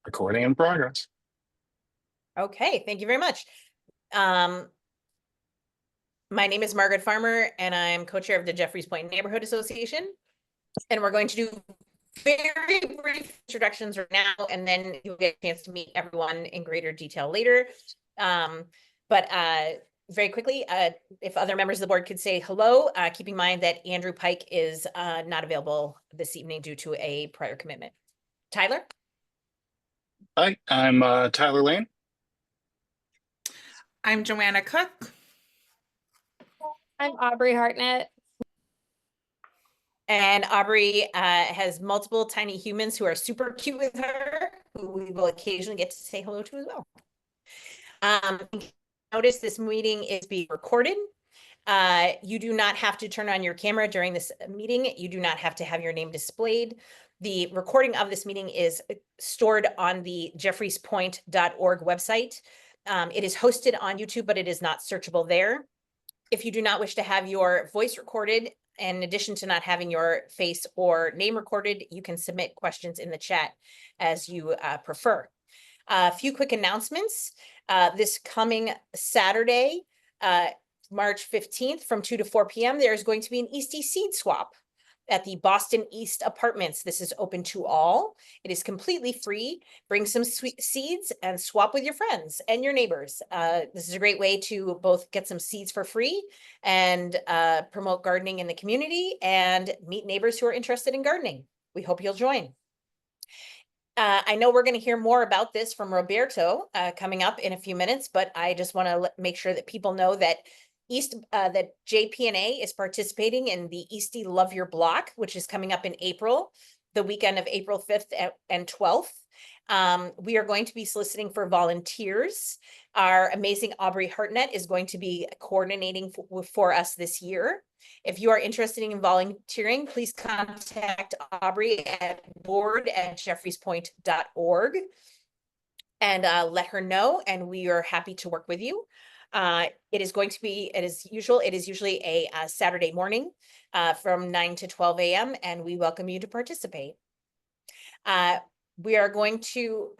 Recording in progress. Okay, thank you very much. My name is Margaret Farmer, and I'm co-chair of the Jeffreys Point Neighborhood Association. And we're going to do very brief introductions right now, and then you'll get a chance to meet everyone in greater detail later. But very quickly, if other members of the board could say hello, keep in mind that Andrew Pike is not available this evening due to a prior commitment. Tyler? Hi, I'm Tyler Lane. I'm Joanna Cook. I'm Aubrey Hartnett. And Aubrey has multiple tiny humans who are super cute with her, who we will occasionally get to say hello to as well. Notice this meeting is being recorded. You do not have to turn on your camera during this meeting. You do not have to have your name displayed. The recording of this meeting is stored on the jeffreyspoint.org website. It is hosted on YouTube, but it is not searchable there. If you do not wish to have your voice recorded, in addition to not having your face or name recorded, you can submit questions in the chat as you prefer. A few quick announcements. This coming Saturday, March 15th from 2 to 4 p.m., there is going to be an Eastie seed swap at the Boston East Apartments. This is open to all. It is completely free. Bring some sweet seeds and swap with your friends and your neighbors. This is a great way to both get some seeds for free and promote gardening in the community and meet neighbors who are interested in gardening. We hope you'll join. I know we're going to hear more about this from Roberto coming up in a few minutes, but I just want to make sure that people know that that JPNA is participating in the Eastie Love Your Block, which is coming up in April, the weekend of April 5th and 12th. We are going to be soliciting for volunteers. Our amazing Aubrey Hartnett is going to be coordinating for us this year. If you are interested in volunteering, please contact Aubrey at board@jeffreyspoint.org and let her know, and we are happy to work with you. It is going to be, it is usually a Saturday morning from 9 to 12 a.m. and we welcome you to participate. We are going to,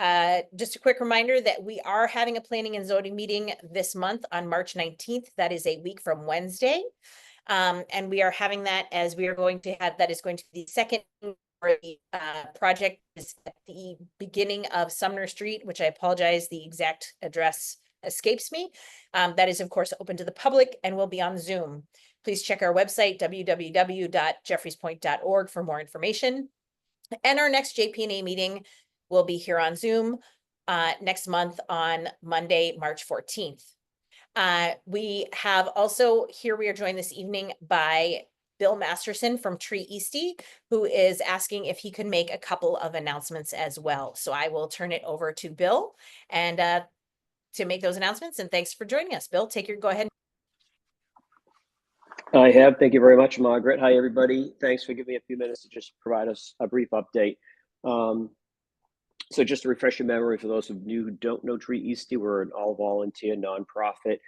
just a quick reminder that we are having a planning and zoning meeting this month on March 19th. That is a week from Wednesday. And we are having that as we are going to have, that is going to be the second project is at the beginning of Sumner Street, which I apologize, the exact address escapes me. That is, of course, open to the public and will be on Zoom. Please check our website, www.jeffreyspoint.org, for more information. And our next JPNA meeting will be here on Zoom next month on Monday, March 14th. We have also here, we are joined this evening by Bill Masterson from Tree Eastie, who is asking if he could make a couple of announcements as well. So I will turn it over to Bill and to make those announcements, and thanks for joining us. Bill, go ahead. I have. Thank you very much, Margaret. Hi, everybody. Thanks for giving me a few minutes to just provide us a brief update. So just to refresh your memory, for those of you who don't know Tree Eastie, we're an all-volunteer nonprofit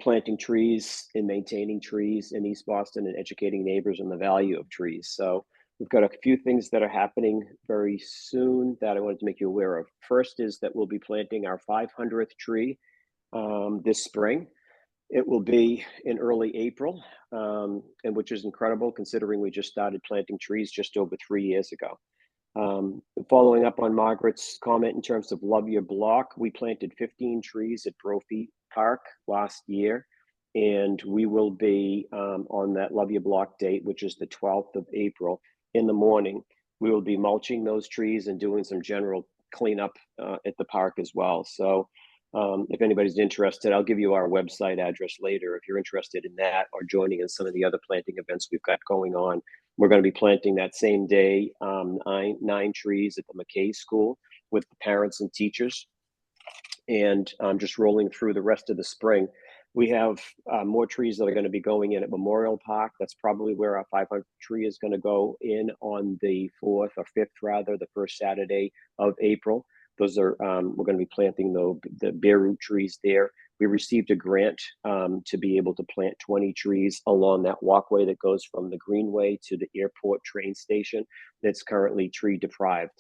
planting trees and maintaining trees in East Boston and educating neighbors on the value of trees. So we've got a few things that are happening very soon that I wanted to make you aware of. First is that we'll be planting our 500th tree this spring. It will be in early April, and which is incredible considering we just started planting trees just over 3 years ago. Following up on Margaret's comment in terms of Love Your Block, we planted 15 trees at Brophy Park last year, and we will be on that Love Your Block date, which is the 12th of April, in the morning. We will be mulching those trees and doing some general cleanup at the park as well. So if anybody's interested, I'll give you our website address later if you're interested in that or joining in some of the other planting events we've got going on. We're going to be planting that same day 9 trees at the McKay School with the parents and teachers, and just rolling through the rest of the spring. We have more trees that are going to be going in at Memorial Park. That's probably where our 500th tree is going to go in on the 4th or 5th, rather, the first Saturday of April. Those are, we're going to be planting the bare root trees there. We received a grant to be able to plant 20 trees along that walkway that goes from the Greenway to the airport train station that's currently tree deprived.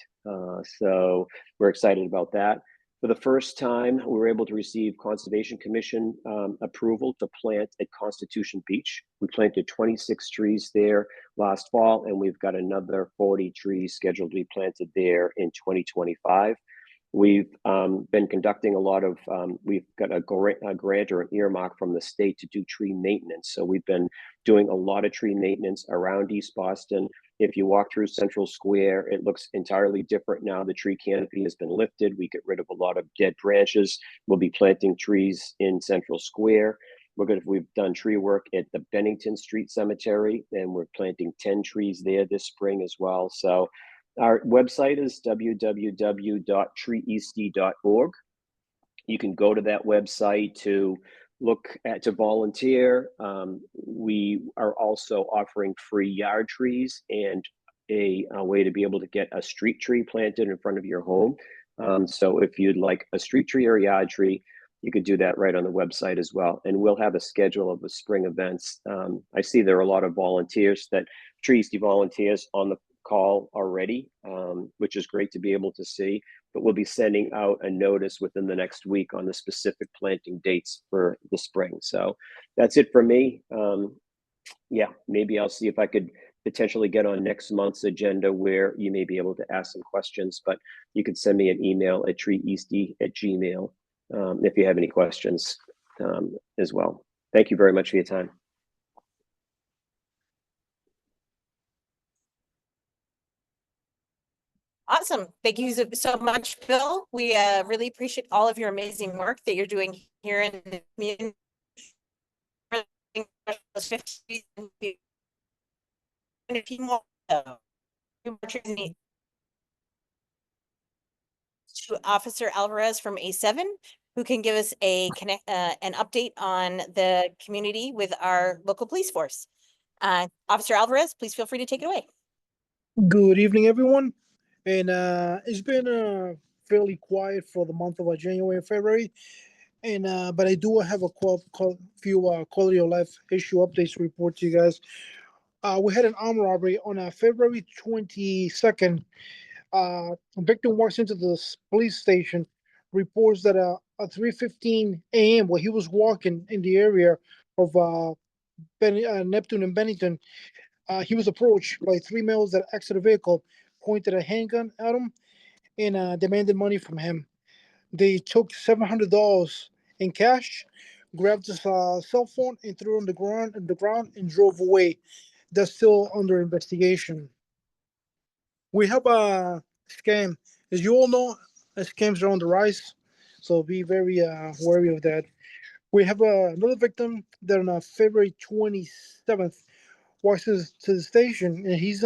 So we're excited about that. For the first time, we were able to receive Conservation Commission approval to plant at Constitution Beach. We planted 26 trees there last fall, and we've got another 40 trees scheduled to be planted there in 2025. We've been conducting a lot of, we've got a grant or an earmark from the state to do tree maintenance. So we've been doing a lot of tree maintenance around East Boston. If you walk through Central Square, it looks entirely different now. The tree canopy has been lifted. We get rid of a lot of dead branches. We'll be planting trees in Central Square. We've done tree work at the Bennington Street Cemetery, and we're planting 10 trees there this spring as well. So our website is www.treeeastie.org. You can go to that website to volunteer. We are also offering free yard trees and a way to be able to get a street tree planted in front of your home. So if you'd like a street tree or a yard tree, you could do that right on the website as well. And we'll have a schedule of the spring events. I see there are a lot of volunteers, that Tree Eastie volunteers on the call already, which is great to be able to see. But we'll be sending out a notice within the next week on the specific planting dates for the spring. So that's it for me. Yeah, maybe I'll see if I could potentially get on next month's agenda where you may be able to ask some questions, but you can send me an email at treeeastie@gmail.com if you have any questions as well. Thank you very much for your time. Awesome. Thank you so much, Bill. We really appreciate all of your amazing work that you're doing here in the community. And a few more trees to Officer Alvarez from A7, who can give us an update on the community with our local police force. Officer Alvarez, please feel free to take it away. Good evening, everyone. And it's been fairly quiet for the month of January and February. And but I do have a few quality of life issue updates to report to you guys. We had an armed robbery on February 22nd. A victim walks into the police station, reports that at 3:15 a.m. while he was walking in the area of Neptune and Bennington, he was approached by three males that exited the vehicle, pointed a handgun at him, and demanded money from him. They took $700 in cash, grabbed his cell phone, and threw it on the ground and drove away. That's still under investigation. We have a scam. As you all know, scams are on the rise, so be very wary of that. We have another victim that on February 27th walks to the station, and he's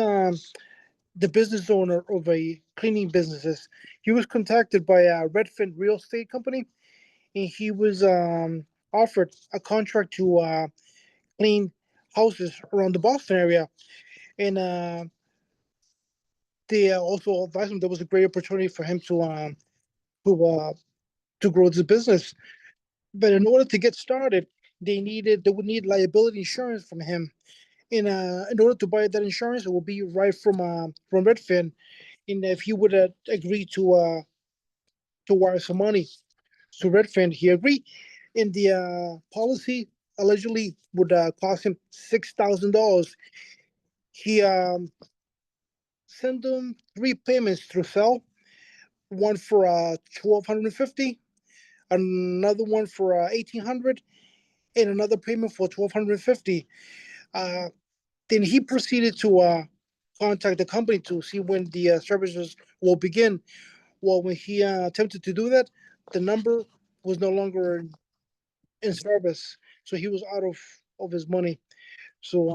the business owner of a cleaning businesses. He was contacted by a Redfin real estate company, and he was offered a contract to clean houses around the Boston area. And they also advised him there was a great opportunity for him to grow his business. But in order to get started, they would need liability insurance from him. And in order to buy that insurance, it will be right from Redfin. And if he would agree to wire some money to Redfin, he agreed. And the policy allegedly would cost him $6,000. He sent them 3 payments through Cell, one for $1,250, another one for $1,800, and another payment for $1,250. Then he proceeded to contact the company to see when the services will begin. Well, when he attempted to do that, the number was no longer in service, so he was out of his money. So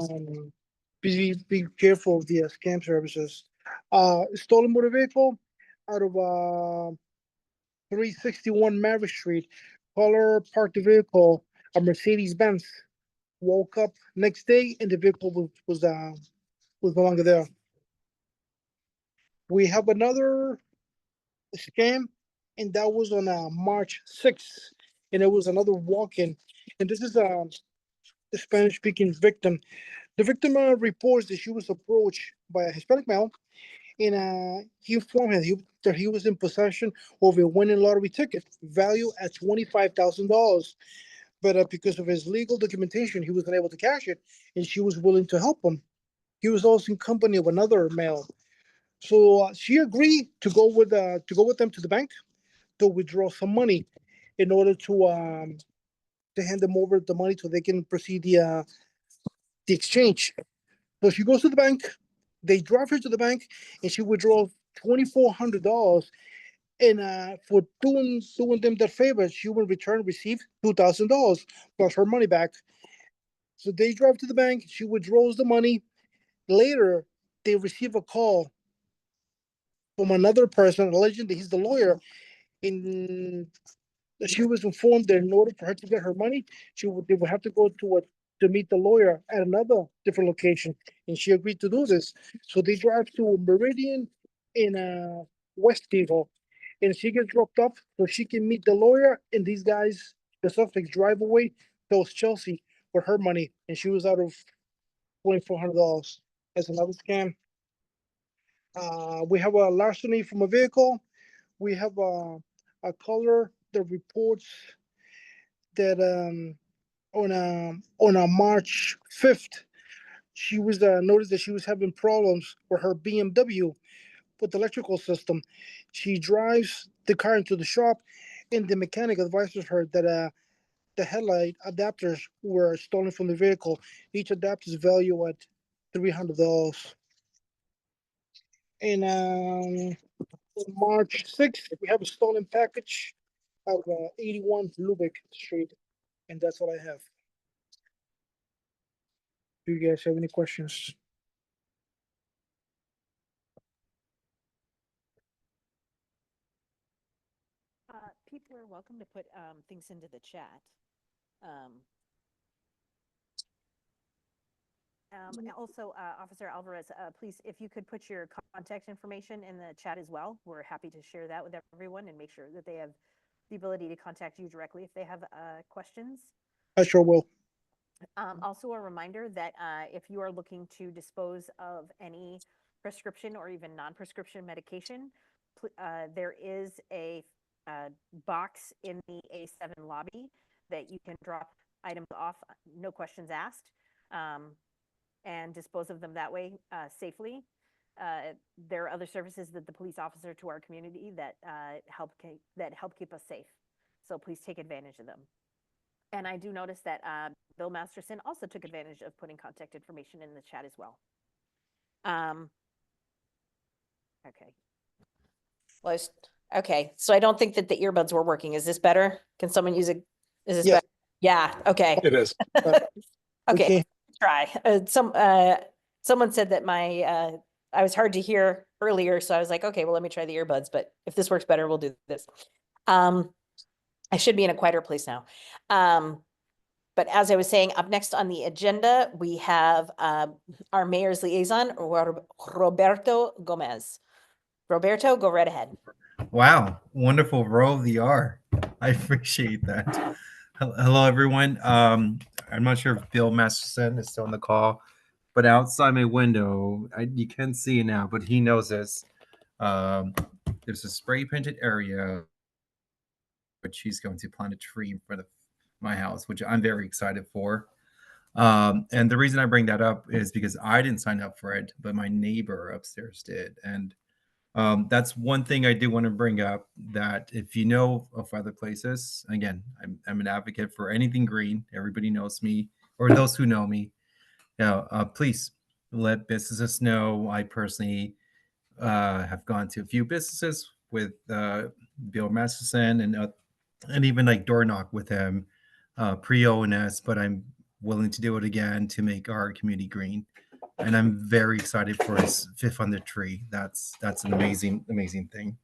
be careful of the scam services. Stolen motor vehicle out of 361 Maverick Street. Caller parked the vehicle, a Mercedes-Benz. Woke up next day and the vehicle was no longer there. We have another scam and that was on March 6th, and it was another walk-in, and this is the Spanish-speaking victim. The victim reports that she was approached by a Hispanic male, and he informed her that he was in possession of a winning lottery ticket valued at $25,000. But because of his legal documentation, he was unable to cash it, and she was willing to help him. He was also in company of another male, so she agreed to go with them to the bank to withdraw some money in order to hand them over the money so they can proceed the exchange. So she goes to the bank. They drive her to the bank, and she withdraws $2,400. And for doing them that favor, she will return receive $2,000 plus her money back. So they drive to the bank. She withdraws the money. Later, they receive a call from another person alleging that he's the lawyer. In She was informed that in order for her to get her money, they would have to go to meet the lawyer at another different location, and she agreed to do this. So they drive to Meridian in Westgate, and she gets dropped off so she can meet the lawyer. And these guys, the suspects, drive away towards Chelsea with her money, and she was out of $2,400. That's another scam. We have a larceny from a vehicle. We have a caller that reports that on a March 5th, she was noticed that she was having problems with her BMW with the electrical system. She drives the car into the shop, and the mechanic advises her that the headlight adapters were stolen from the vehicle. Each adapter is valued at $300. And on March 6th, we have a stolen package of 81 Lubeck Street, and that's all I have. Do you guys have any questions? People are welcome to put things into the chat. Also, Officer Alvarez, please, if you could put your contact information in the chat as well. We're happy to share that with everyone and make sure that they have the ability to contact you directly if they have questions. I sure will. Also, a reminder that if you are looking to dispose of any prescription or even non-prescription medication, there is a box in the A7 lobby that you can drop items off, no questions asked, and dispose of them that way safely. There are other services that the police offer to our community that help keep us safe. So please take advantage of them. And I do notice that Bill Masterson also took advantage of putting contact information in the chat as well. Okay. Well, okay, so I don't think that the earbuds were working. Is this better? Can someone use it? Is this Yes. better? Yeah, okay. It is. Okay, try. Someone said that I was hard to hear earlier, so I was like, okay, well, let me try the earbuds, but if this works better, we'll do this. I should be in a quieter place now. But as I was saying, up next on the agenda, we have our mayor's liaison, Roberto Gomez. Roberto, go right ahead. Wow, wonderful roll of the R. I appreciate that. Hello, everyone. I'm not sure if Bill Masterson is still on the call, but outside my window, you can see it now, but he knows this. There's a spray painted area, which he's going to plant a tree in front of my house, which I'm very excited for. And the reason I bring that up is because I didn't sign up for it, but my neighbor upstairs did. And that's one thing I do want to bring up, that if you know of other places, again, I'm an advocate for anything green. Everybody knows me, or those who know me. Please let businesses know. I personally have gone to a few businesses with Bill Masterson and even like door knock with him pre-ONS, but I'm willing to do it again to make our community green. And I'm very excited for his fifth on the tree. That's an amazing thing.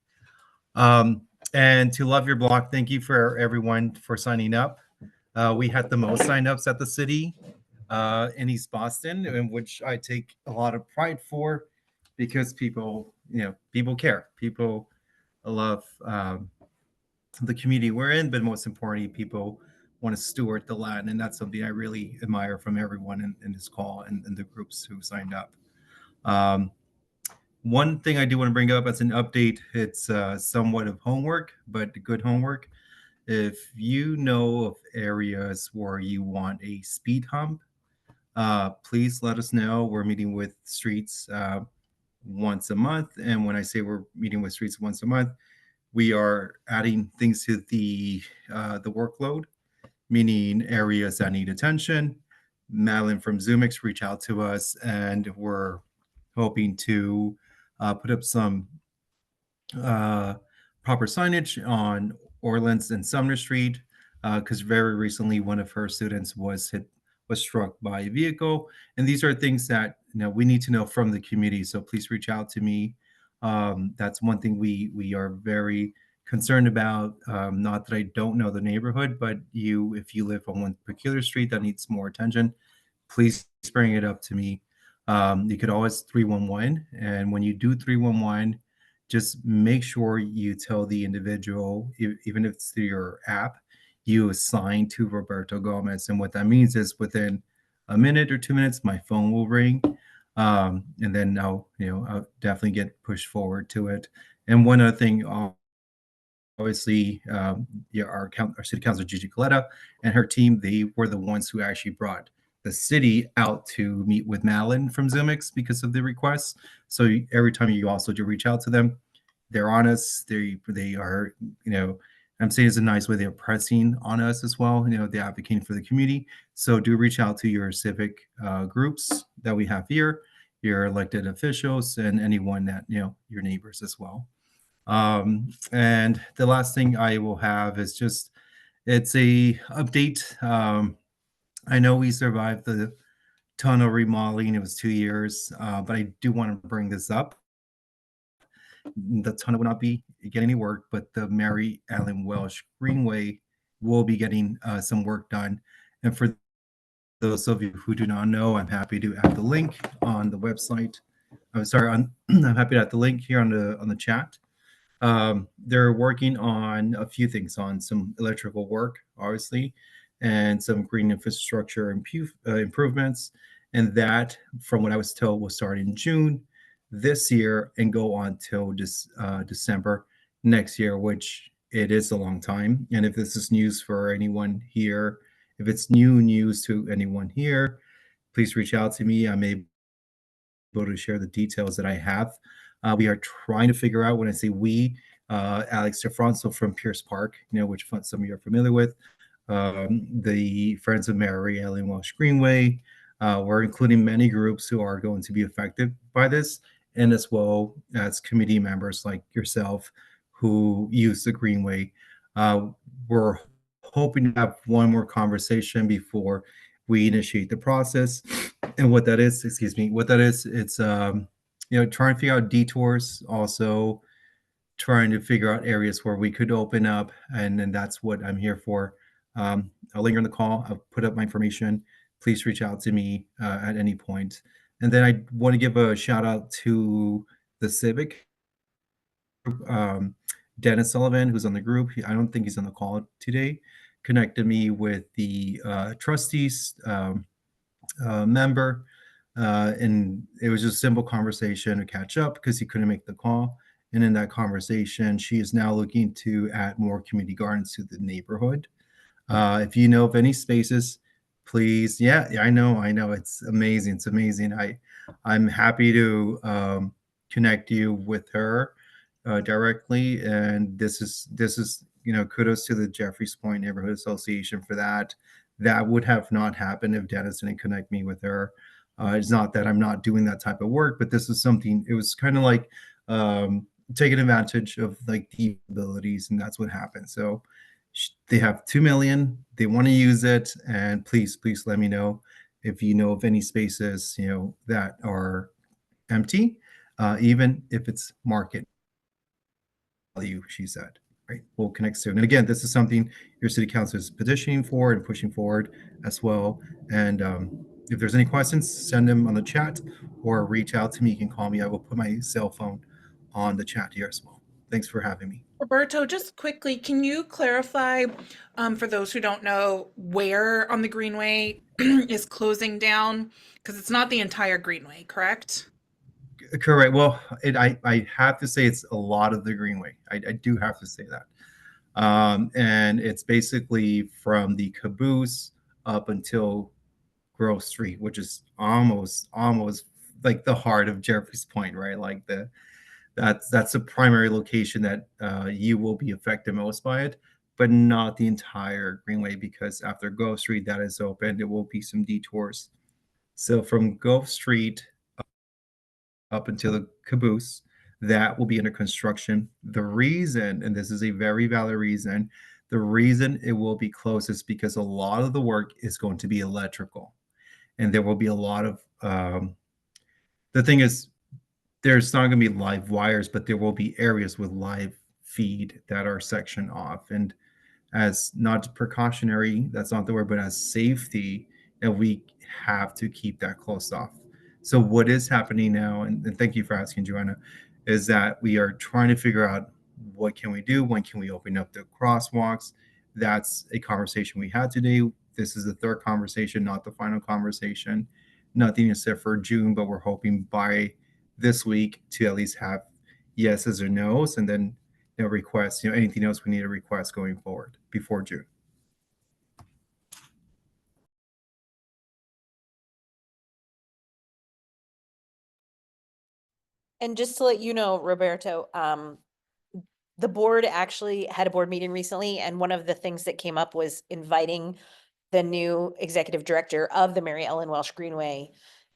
And to Love Your Block, thank you for everyone for signing up. We had the most signups at the city in East Boston, in which I take a lot of pride for, because people care. People love the community we're in, but most importantly, people want to steward the land. And that's something I really admire from everyone in this call and the groups who signed up. One thing I do want to bring up as an update, it's somewhat of homework, but good homework. If you know of areas where you want a speed hump, please let us know. We're meeting with streets once a month. And when I say we're meeting with streets once a month, we are adding things to the workload, meaning areas that need attention. Madeline from Zoomix reached out to us, and we're hoping to put up some proper signage on Orleans and Sumner Street, because very recently one of her students was struck by a vehicle, and these are things that we need to know from the community. So please reach out to me. That's one thing we are very concerned about. Not that I don't know the neighborhood, but if you live on one particular street that needs more attention, please bring it up to me. You could always 311, and when you do 311, just make sure you tell the individual, even if it's through your app, you assign to Roberto Gomez. And what that means is within a minute or 2 minutes, my phone will ring. And then I'll definitely get pushed forward to it. And one other thing, obviously, our city councilor Gigi Coletta and her team, they were the ones who actually brought the city out to meet with Madeline from Zoomix because of the requests. So every time you also do reach out to them, they're honest. They are, I'm saying it's a nice way, they're pressing on us as well. They're advocating for the community. So do reach out to your civic groups that we have here, your elected officials, and anyone that, your neighbors as well. And the last thing I will have is just, it's a update. I know we survived the tunnel remodeling. It was 2 years, but I do want to bring this up. The tunnel will not be getting any work, but the Mary Ellen Welsh Greenway will be getting some work done. And for those of you who do not know, I'm happy to add the link on the website. I'm sorry, I'm happy to add the link here on the chat. They're working on a few things, on some electrical work, obviously, and some green infrastructure improvements. And that, from what I was told, will start in June this year and go on till December next year, which it is a long time. And if this is news for anyone here, if it's new news to anyone here, please reach out to me. I'm able to share the details that I have. We are trying to figure out, when I say we, Alex DeFranco from Pierce Park, which some of you are familiar with, the Friends of Mary Ellen Welsh Greenway. We're including many groups who are going to be affected by this, and as well as committee members like yourself who use the Greenway. We're hoping to have one more conversation before we initiate the process. And what that is, it's trying to figure out detours, also trying to figure out areas where we could open up, and then that's what I'm here for. I'll linger in the call. I'll put up my information. Please reach out to me at any point. And then I want to give a shout out to the civic group. Dennis Sullivan, who's on the group, I don't think he's on the call today, connected me with the trustees member. And it was just a simple conversation to catch up because he couldn't make the call. And in that conversation, she is now looking to add more community gardens to the neighborhood. If you know of any spaces, please. Yeah, I know. It's amazing. It's amazing. I'm happy to connect you with her directly. And this is kudos to the Jeffreys Point Neighborhood Association for that. That would have not happened if Dennis didn't connect me with her. It's not that I'm not doing that type of work, but this is something, it was kind of like taking advantage of like the abilities, and that's what happened. So they have 2 million, they want to use it, and please let me know if you know of any spaces that are empty, even if it's market value, she said. Right, we'll connect soon. And again, this is something your city council is petitioning for and pushing forward as well. And if there's any questions, send them on the chat or reach out to me. You can call me. I will put my cell phone on the chat here as well. thanks for having me. Roberto, just quickly, can you clarify, for those who don't know, where on the Greenway is closing down? Because it's not the entire Greenway, correct? Correct. Well, I have to say it's a lot of the Greenway. I do have to say that. And it's basically from the Caboose up until Grove Street, which is almost like the heart of Jeffries Point, right? Like that's the primary location that you will be affected most by it, but not the entire Greenway, because after Grove Street that is open, there will be some detours. So from Grove Street up until the Caboose, that will be under construction. The reason, and this is a very valid reason, the reason it will be closed is because a lot of the work is going to be electrical, and there will be a lot of the thing is, there's not going to be live wires, but there will be areas with live feed that are sectioned off. And as not precautionary, that's not the word, but as safety, and we have to keep that closed off. So what is happening now, and thank you for asking, Joanna, is that we are trying to figure out what can we do, when can we open up the crosswalks. That's a conversation we had today. This is the third conversation, not the final conversation. Nothing is set for June, but we're hoping by this week to at least have yeses or nos, and then requests, anything else we need to request going forward before June. And just to let you know, Roberto, the board actually had a board meeting recently, and one of the things that came up was inviting the new executive director of the Mary Ellen Welsh Greenway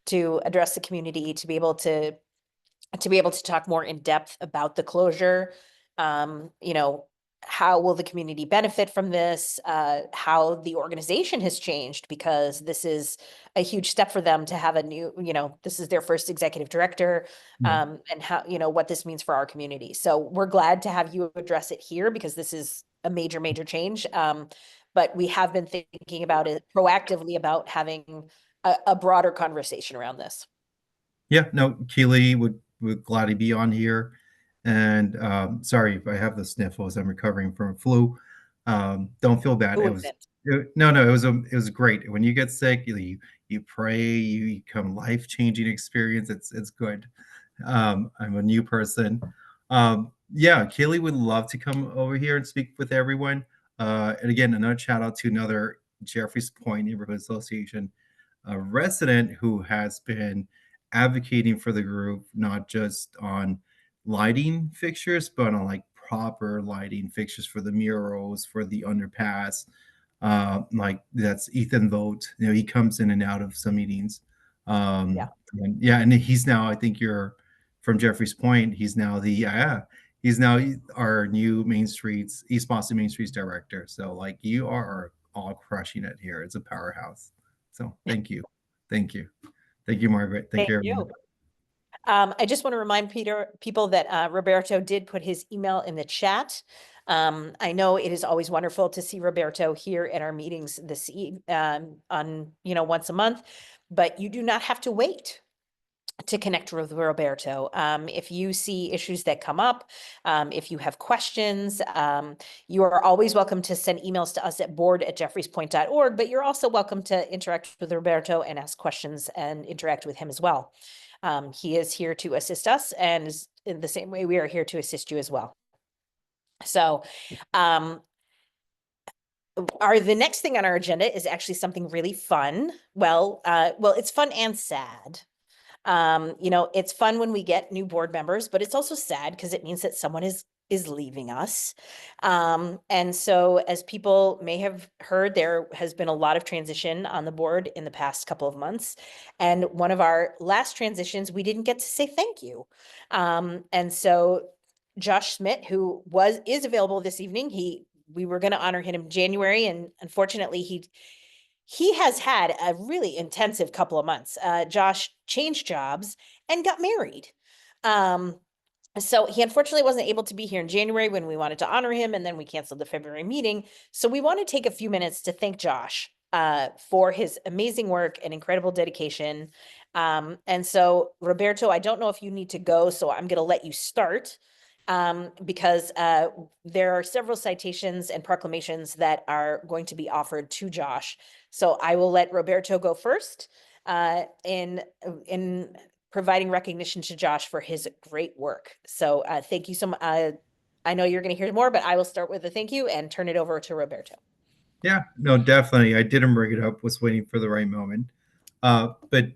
to address the community, to be able to talk more in depth about the closure. How will the community benefit from this? How the organization has changed, because this is a huge step for them to have a new, this is their first executive director, and how, what this means for our community. So we're glad to have you address it here, because this is a major, major change. But we have been thinking about it proactively, about having a broader conversation around this. Yeah, no, Keely would gladly be on here. And sorry if I have the sniffles. I'm recovering from a flu. Don't feel bad. It was great. When you get sick, you pray, you become life-changing experience. It's good. I'm a new person. Yeah, Keely would love to come over here and speak with everyone. And again, another shout out to another Jeffries Point Neighborhood Association resident who has been advocating for the group, not just on lighting fixtures, but on like proper lighting fixtures for the murals, for the underpass. Like that's Ethan Vogt. He comes in and out of some meetings. And he's now, I think you're from Jeffries Point. He's now our new East Boston Main Streets director. So like you are all crushing it here. It's a powerhouse. So thank you. Thank you, Margaret. Thank you, everyone. I just want to remind people that Roberto did put his email in the chat. I know it is always wonderful to see Roberto here at our meetings on once a month, but you do not have to wait to connect with Roberto. If you see issues that come up, if you have questions, you are always welcome to send emails to us at board@jeffriespoint.org, but you're also welcome to interact with Roberto and ask questions and interact with him as well. He is here to assist us, and in the same way, we are here to assist you as well. So, the next thing on our agenda is actually something really fun. Well, it's fun and sad. It's fun when we get new board members, but it's also sad because it means that someone is leaving us. And so as people may have heard, there has been a lot of transition on the board in the past couple of months. And one of our last transitions, we didn't get to say thank you. And so Josh Schmidt, who is available this evening, we were going to honor him in January, and unfortunately he has had a really intensive couple of months. Josh changed jobs and got married. So he unfortunately wasn't able to be here in January when we wanted to honor him, and then we canceled the February meeting. So we want to take a few minutes to thank Josh for his amazing work and incredible dedication. And so, Roberto, I don't know if you need to go, so I'm going to let you start. because there are several citations and proclamations that are going to be offered to Josh. So I will let Roberto go first in providing recognition to Josh for his great work. So thank you so much. I know you're going to hear more, but I will start with a thank you and turn it over to Roberto. Yeah, no, definitely. I didn't bring it up, was waiting for the right moment. But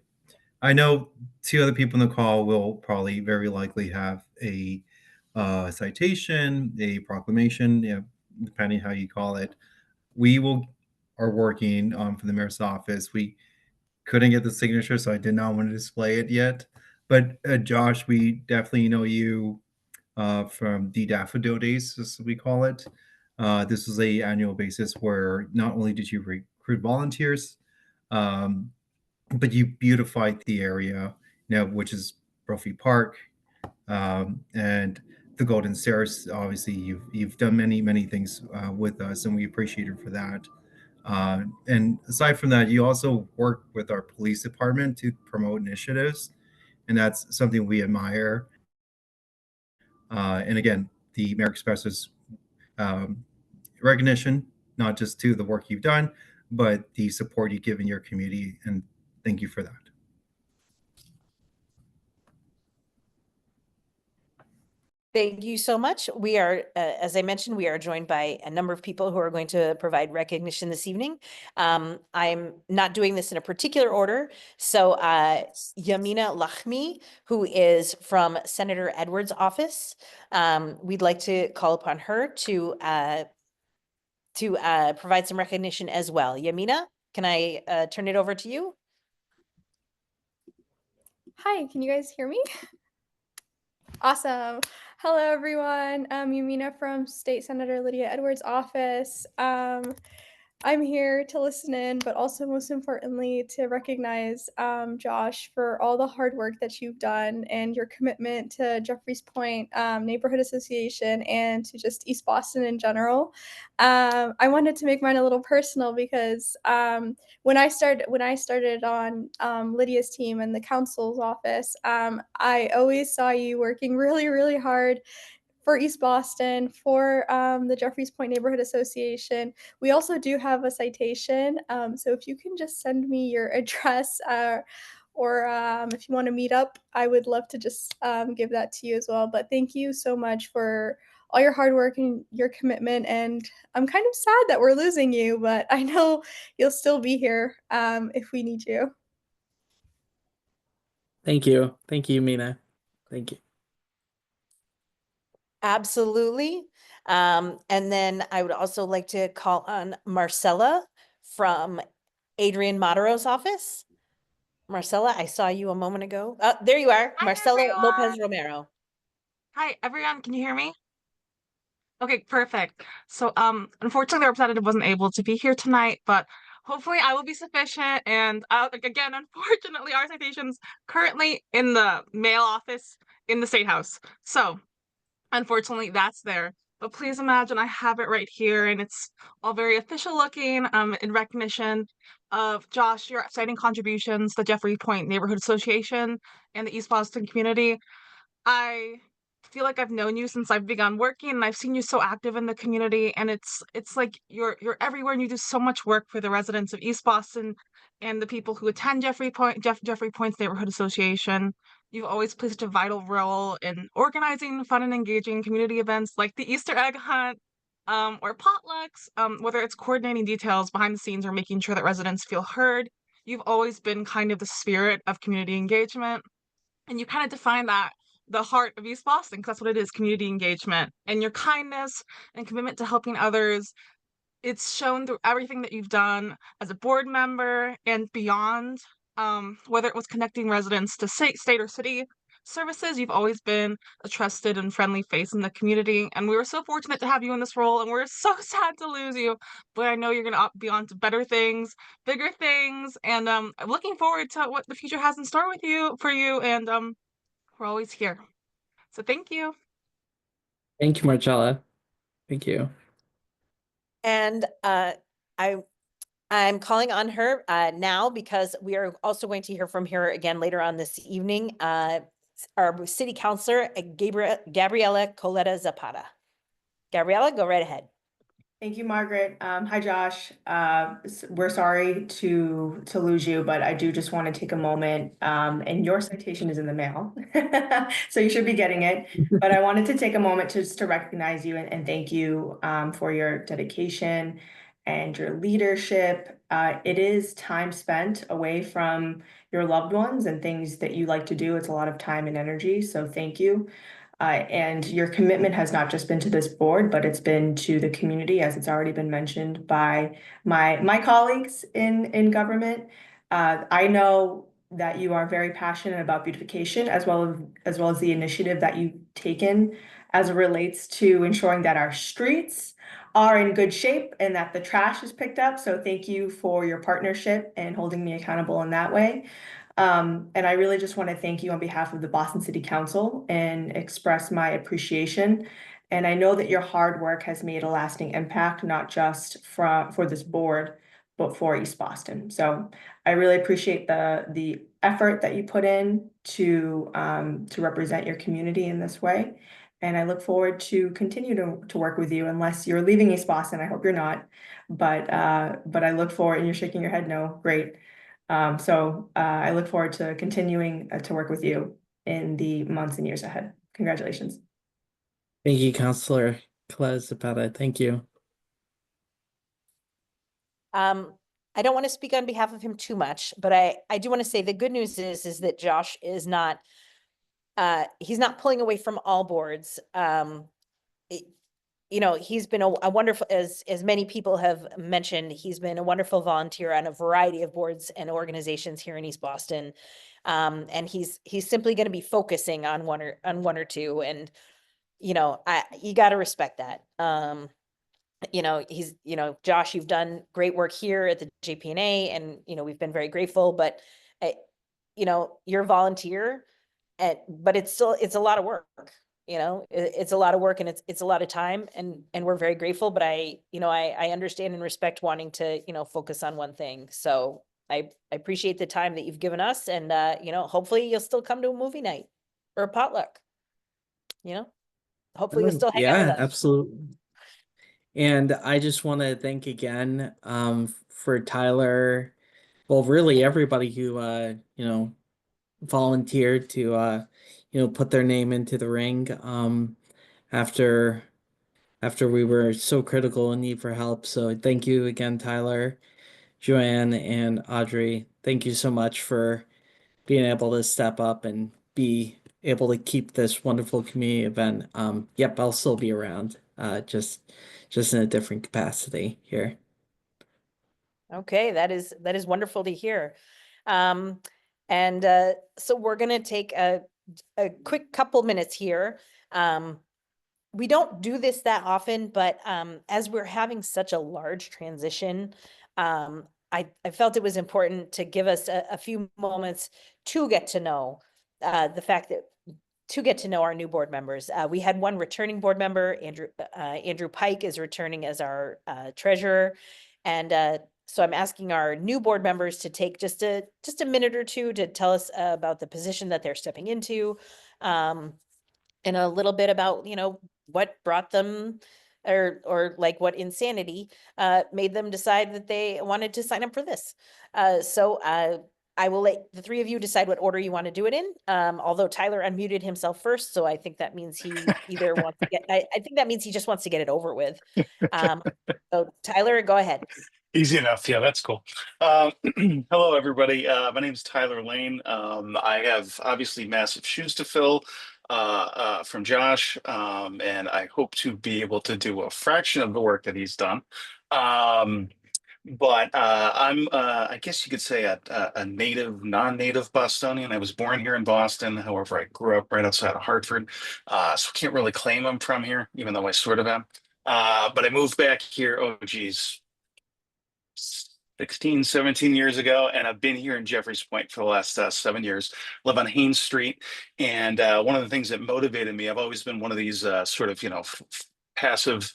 I know two other people in the call will probably very likely have a citation, a proclamation, depending how you call it. We are working for the mayor's office. We couldn't get the signature, so I did not want to display it yet. But Josh, we definitely know you from the Daffodil Days, as we call it. This was a annual basis where not only did you recruit volunteers, um, but you beautified the area, which is Brophy Park and the Golden Stairs. Obviously, you've done many things with us, and we appreciate it for that. And aside from that, you also work with our police department to promote initiatives, and that's something we admire. And again, the mayor expresses recognition, not just to the work you've done, but the support you give in your community. And thank you for that. Thank you so much. We are, as I mentioned, we are joined by a number of people who are going to provide recognition this evening. I'm not doing this in a particular order. So Yamina Lakhmi, who is from Senator Edwards' office, we'd like to call upon her to provide some recognition as well. Yamina, can I turn it over to you? Hi, can you guys hear me? Awesome. Hello, everyone. I'm Yamina from State Senator Lydia Edwards' office. I'm here to listen in, but also most importantly to recognize Josh for all the hard work that you've done and your commitment to Jeffreys Point Neighborhood Association and to just East Boston in general. I wanted to make mine a little personal because when I started on Lydia's team in the council's office, I always saw you working really, really hard for East Boston, for the Jeffreys Point Neighborhood Association. We also do have a citation. So if you can just send me your address or if you want to meet up, I would love to just give that to you as well. But thank you so much for all your hard work and your commitment. And I'm kind of sad that we're losing you, but I know you'll still be here if we need you. Thank you. Thank you, Mina. Thank you. Absolutely. And then I would also like to call on Marcella from Adrian Modero's office. Marcella, I saw you a moment ago. There you are, Hi, Marcella everyone. Lopez Romero. Hi, everyone. Can you hear me? Okay, perfect. So, unfortunately, the representative wasn't able to be here tonight, but hopefully I will be sufficient. And again, unfortunately, our citation's currently in the mail office in the State House. So, unfortunately, that's there. But please imagine I have it right here, and it's all very official looking, in recognition of Josh, your exciting contributions to the Jeffrey Point Neighborhood Association and the East Boston community. I feel like I've known you since I've begun working, and I've seen you so active in the community, and it's like you're everywhere, and you do so much work for the residents of East Boston and the people who attend Jeffrey Point's Neighborhood Association. You've always played such a vital role in organizing fun and engaging community events like the Easter egg hunt, or potlucks, whether it's coordinating details behind the scenes or making sure that residents feel heard. You've always been kind of the spirit of community engagement, and you kind of define that the heart of East Boston, because that's what it is, community engagement. And your kindness and commitment to helping others, it's shown through everything that you've done as a board member and beyond. Whether it was connecting residents to state or city services, you've always been a trusted and friendly face in the community. And we were so fortunate to have you in this role, and we're so sad to lose you. But I know you're going to be on to better things, bigger things, and I'm looking forward to what the future has in store with you for you. And we're always here. So thank you. Thank you, Marcella. Thank you. And I'm calling on her now because we are also going to hear from her again later on this evening. our city councilor, Gabriela Coletta Zapata. Gabriela, go right ahead. Thank you, Margaret. Hi, Josh. We're sorry to lose you, but I do just want to take a moment, and your citation is in the mail, so you should be getting it. But I wanted to take a moment just to recognize you and thank you for your dedication and your leadership. It is time spent away from your loved ones and things that you like to do. It's a lot of time and energy, so thank you. And your commitment has not just been to this board, but it's been to the community, as it's already been mentioned by my colleagues in government. I know that you are very passionate about beautification as well as the initiative that you've taken as it relates to ensuring that our streets are in good shape and that the trash is picked up. So thank you for your partnership and holding me accountable in that way. And I really just want to thank you on behalf of the Boston City Council and express my appreciation. And I know that your hard work has made a lasting impact, not just for this board, but for East Boston. So I really appreciate the effort that you put in to represent your community in this way. And I look forward to continue to work with you unless you're leaving East Boston. I hope you're not, but I look forward, and you're shaking your head no, great. So I look forward to continuing to work with you in the months and years ahead. Congratulations. Thank you, Councilor Coletta Zapata. Thank you. I don't want to speak on behalf of him too much, but I do want to say the good news is that Josh is not, he's not pulling away from all boards. You know, he's been a wonderful, as many people have mentioned, he's been a wonderful volunteer on a variety of boards and organizations here in East Boston. And he's simply going to be focusing on one or two. And, you know, you got to respect that. You know, Josh, you've done great work here at the JPNA, and, you know, we've been very grateful, but, you know, you're a volunteer, but it's a lot of work. You know, it's a lot of work and it's a lot of time, and we're very grateful, but I understand and respect wanting to, you know, focus on one thing. So I appreciate the time that you've given us, and, you know, hopefully you'll still come to a movie night or a potluck, you know, hopefully you'll still hang out with Yeah, us. absolutely. And I just want to thank again for Tyler, well, really everybody who you know, volunteered to you know, put their name into the ring after we were so critical in need for help. So thank you again, Tyler, Joanne, and Audrey. Thank you so much for being able to step up and be able to keep this wonderful community event. Yep, I'll still be around, just in a different capacity here. Okay, that is wonderful to hear. So we're gonna take a quick couple minutes here. We don't do this that often, but as we're having such a large transition, I felt it was important to give us a few moments to get to know to get to know our new board members. We had one returning board member, Andrew Pike is returning as our treasurer. And so I'm asking our new board members to take just a minute or two to tell us about the position that they're stepping into, and a little bit about, you know, what brought them, or like what insanity made them decide that they wanted to sign up for this. So I will let the three of you decide what order you want to do it in. Although Tyler unmuted himself first, so I think that means he either wants to get, I think that means he just wants to get it over with. So Tyler, go ahead. Easy enough. Yeah, that's cool. Hello, everybody. My name is Tyler Lane. I have obviously massive shoes to fill from Josh, and I hope to be able to do a fraction of the work that he's done. But I'm, I guess you could say, a native, non-native Bostonian. I was born here in Boston. However, I grew up right outside of Hartford, so I can't really claim I'm from here, even though I sort of am. But I moved back here, oh geez, 16, 17 years ago, and I've been here in Jeffreys Point for the last 7 years. Live on Haynes Street, and one of the things that motivated me, I've always been one of these sort of, you know, passive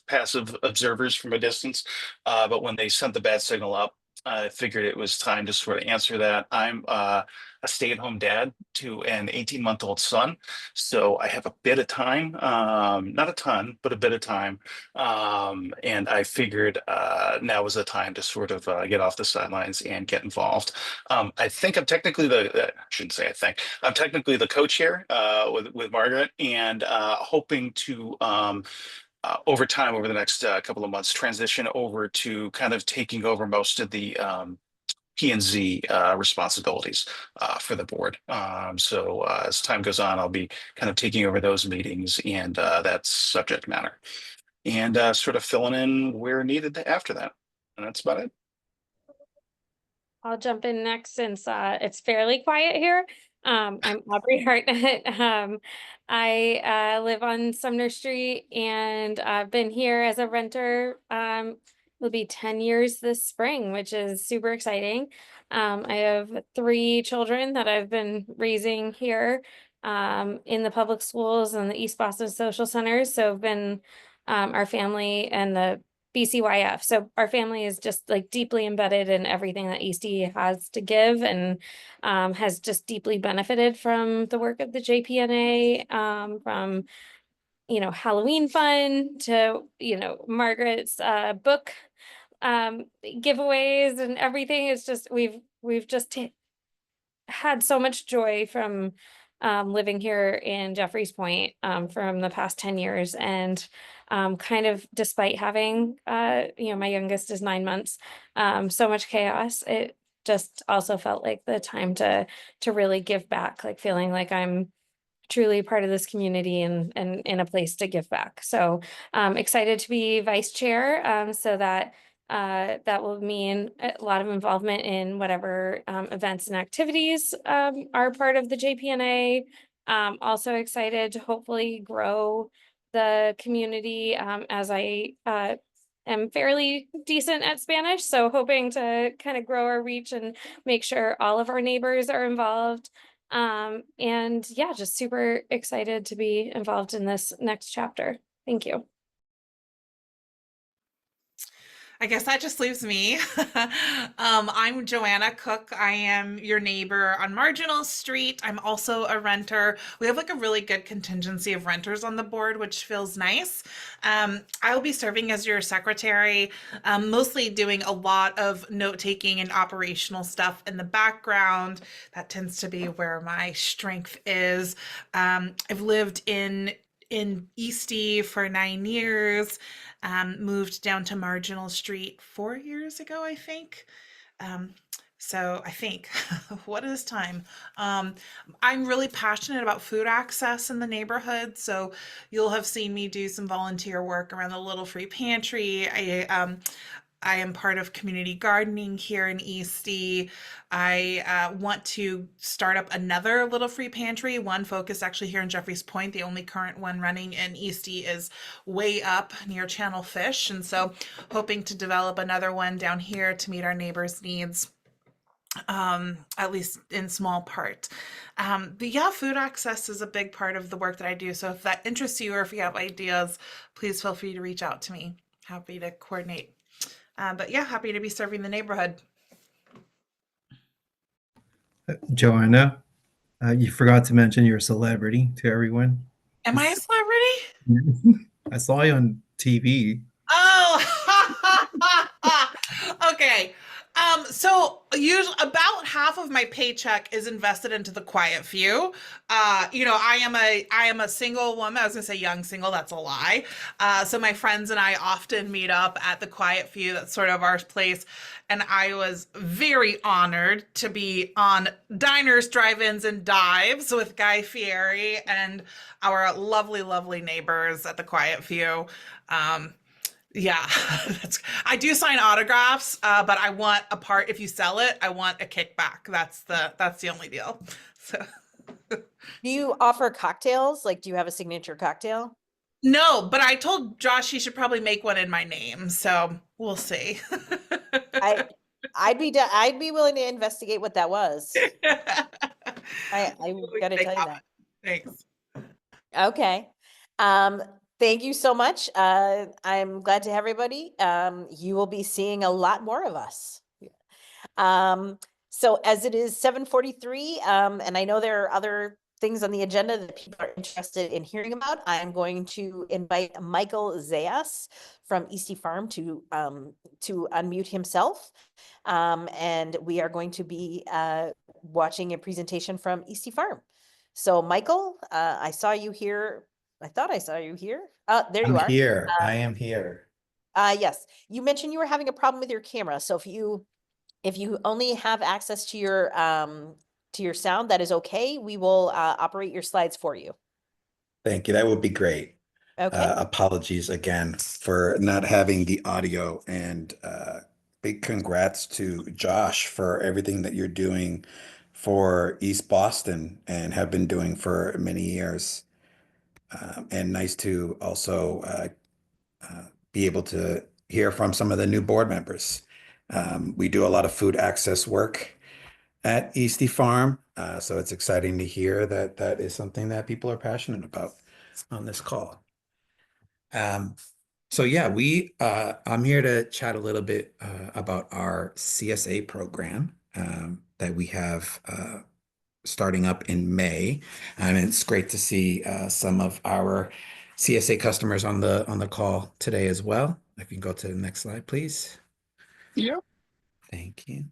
observers from a distance. But when they sent the bat signal up I figured it was time to sort of answer that. I'm a stay-at-home dad to an 18-month-old son, so I have a bit of time, not a ton, but a bit of time. And I figured now was the time to sort of get off the sidelines and get involved. I think I'm technically I shouldn't say I think, I'm technically the co-chair with Margaret, and hoping to over time, over the next couple of months, transition over to kind of taking over most of the P&Z responsibilities for the board. So as time goes on, I'll be kind of taking over those meetings and that subject matter, and sort of filling in where needed after that. And that's about it. I'll jump in next since it's fairly quiet here. I'm Aubrey Hartnett. I live on Sumner Street, and I've been here as a renter. It'll be 10 years this spring, which is super exciting. I have 3 children that I've been raising here in the public schools and the East Boston Social Centers. So I've been our family and the BCYF. So our family is just like deeply embedded in everything that Eastie has to give, and has just deeply benefited from the work of the JPNA, from, Halloween fun to, Margaret's book giveaways and everything. It's just, we've just had so much joy from living here in Jeffries Point from the past 10 years. And kind of despite having, my youngest is 9 months, so much chaos, it just also felt like the time to really give back, like feeling like I'm truly part of this community and in a place to give back. So excited to be vice chair, so that that will mean a lot of involvement in whatever events and activities are part of the JPNA. Also excited to hopefully grow the community, as I am fairly decent at Spanish. So hoping to kind of grow our reach and make sure all of our neighbors are involved. And yeah, just super excited to be involved in this next chapter. Thank you. I guess that just leaves me. I'm Joanna Cook. I am your neighbor on Marginal Street. I'm also a renter. We have like a really good contingency of renters on the board, which feels nice. I will be serving as your secretary, mostly doing a lot of note-taking and operational stuff in the background. That tends to be where my strength is. I've lived in Eastie for 9 years. Moved down to Marginal Street 4 years ago, I think. So I think, what is time? I'm really passionate about food access in the neighborhood. So you'll have seen me do some volunteer work around the Little Free Pantry. I am part of community gardening here in Eastie. I want to start up another Little Free Pantry, one focused actually here in Jeffries Point. The only current one running in Eastie is way up near Channel Fish. And so hoping to develop another one down here to meet our neighbors' needs, at least in small part. But yeah, food access is a big part of the work that I do. So if that interests you, or if you have ideas, please feel free to reach out to me. Happy to coordinate. But yeah, happy to be serving the neighborhood. Joanna, you forgot to mention you're a celebrity to everyone. Am I a celebrity? I saw you on TV. Oh, okay. So usually about half of my paycheck is invested into the Quiet Few. I am a single woman. I was gonna say young single, that's a lie. So my friends and I often meet up at the Quiet Few. That's sort of our place. And I was very honored to be on Diners, Drive-Ins, and Dives with Guy Fieri and our lovely, lovely neighbors at the Quiet Few. Yeah, I do sign autographs, but I want a part. If you sell it, I want a kickback. That's the only deal. So, Do you offer cocktails? Like, do you have a signature cocktail? no, but I told Josh he should probably make one in my name. So we'll see. I'd be willing to investigate what that was. I gotta tell you that. Thanks. Okay. Thank you so much. I'm glad to have everybody. You will be seeing a lot more of us. So as it is 7:43, and I know there are other things on the agenda that people are interested in hearing about, I'm going to invite Michael Zayas from Eastie Farm to unmute himself. And we are going to be watching a presentation from Eastie Farm. So Michael, I saw you here. I thought I saw you here. There you I'm are. here. I am here. Yes, you mentioned you were having a problem with your camera. So if you only have access to your sound, that is okay. We will operate your slides for you. Thank you. That would be great. Okay. Apologies again for not having the audio, and big congrats to Josh for everything that you're doing for East Boston and have been doing for many years. And nice to also be able to hear from some of the new board members. We do a lot of food access work at Eastie Farm, so it's exciting to hear that that is something that people are passionate about on this call. So yeah, I'm here to chat a little bit about our CSA program that we have starting up in May, and it's great to see some of our CSA customers on the call today as well. If you can go to the next slide, please. Yep. Thank you.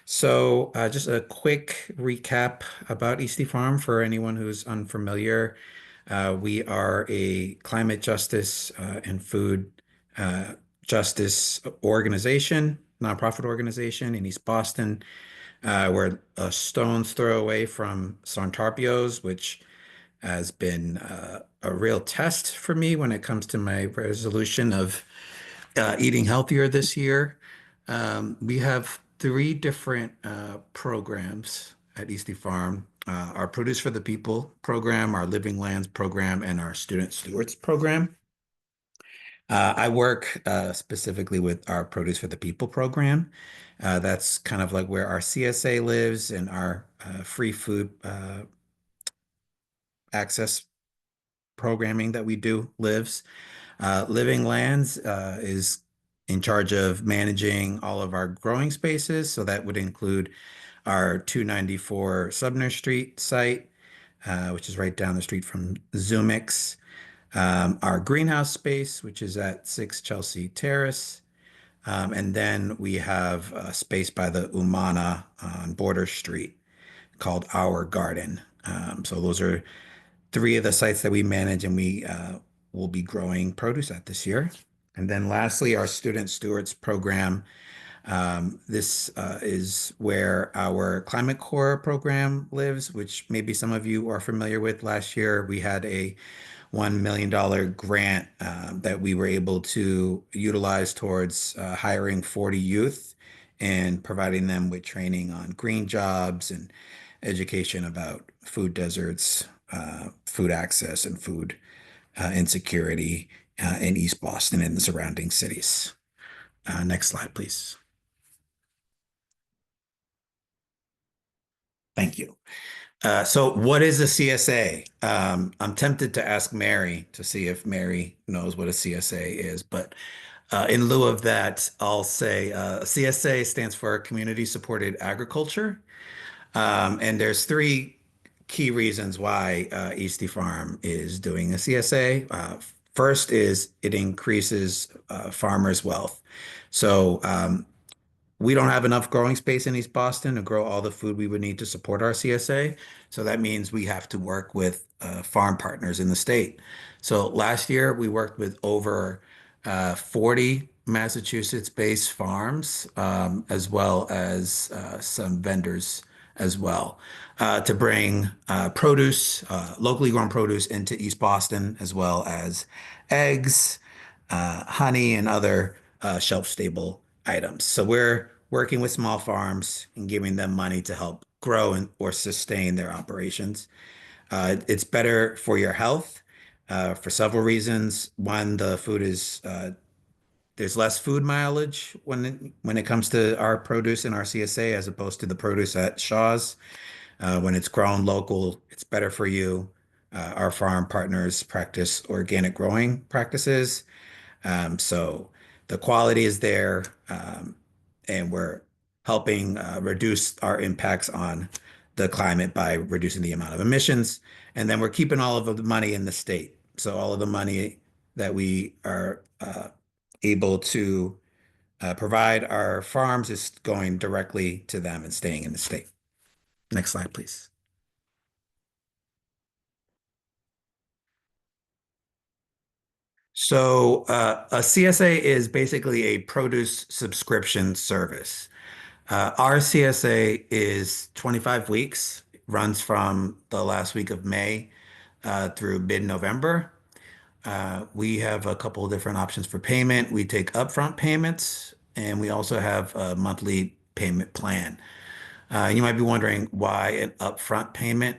So just a quick recap about Eastie Farm for anyone who's unfamiliar. We are a climate justice and food justice organization, nonprofit organization in East Boston. We're a stone's throw away from Sarntarpio's, which has been a real test for me when it comes to my resolution of eating healthier this year. We have 3 different programs at Eastie Farm. Our Produce for the People program, our Living Lands program, and our Student Stewards program. I work specifically with our Produce for the People program. That's kind of like where our CSA lives and our free food access programming that we do lives. Living Lands is in charge of managing all of our growing spaces. So that would include our 294 Sumner Street site, which is right down the street from Zoomix. Our greenhouse space, which is at 6 Chelsea Terrace. And then we have a space by the Umana on Border Street called Our Garden. So those are 3 of the sites that we manage, and we will be growing produce at this year. And then lastly, our Student Stewards program. This is where our Climate Corps program lives, which maybe some of you are familiar with. Last year, we had a $1 million grant that we were able to utilize towards hiring 40 youth and providing them with training on green jobs and education about food deserts, food access, and food insecurity in East Boston and the surrounding cities. Next slide, please. Thank you. So what is a CSA? I'm tempted to ask Mary to see if Mary knows what a CSA is, but in lieu of that, I'll say CSA stands for Community Supported Agriculture. And there's 3 key reasons why Eastie Farm is doing a CSA. First is it increases farmers' wealth. So we don't have enough growing space in East Boston to grow all the food we would need to support our CSA. So that means we have to work with farm partners in the state. So last year we worked with over 40 Massachusetts-based farms, as well as some vendors as well, to bring produce, locally grown produce into East Boston, as well as eggs, honey, and other shelf-stable items. So we're working with small farms and giving them money to help grow or sustain their operations. It's better for your health for several reasons. One, the food is there's less food mileage when it comes to our produce in our CSA as opposed to the produce at Shaw's. When it's grown local, it's better for you. Our farm partners practice organic growing practices. So the quality is there, and we're helping reduce our impacts on the climate by reducing the amount of emissions. And then we're keeping all of the money in the state. So all of the money that we are able to provide our farms is going directly to them and staying in the state. Next slide, please. So a CSA is basically a produce subscription service. Our CSA is 25 weeks, runs from the last week of May through mid-November. We have a couple of different options for payment. We take upfront payments, and we also have a monthly payment plan. You might be wondering why an upfront payment.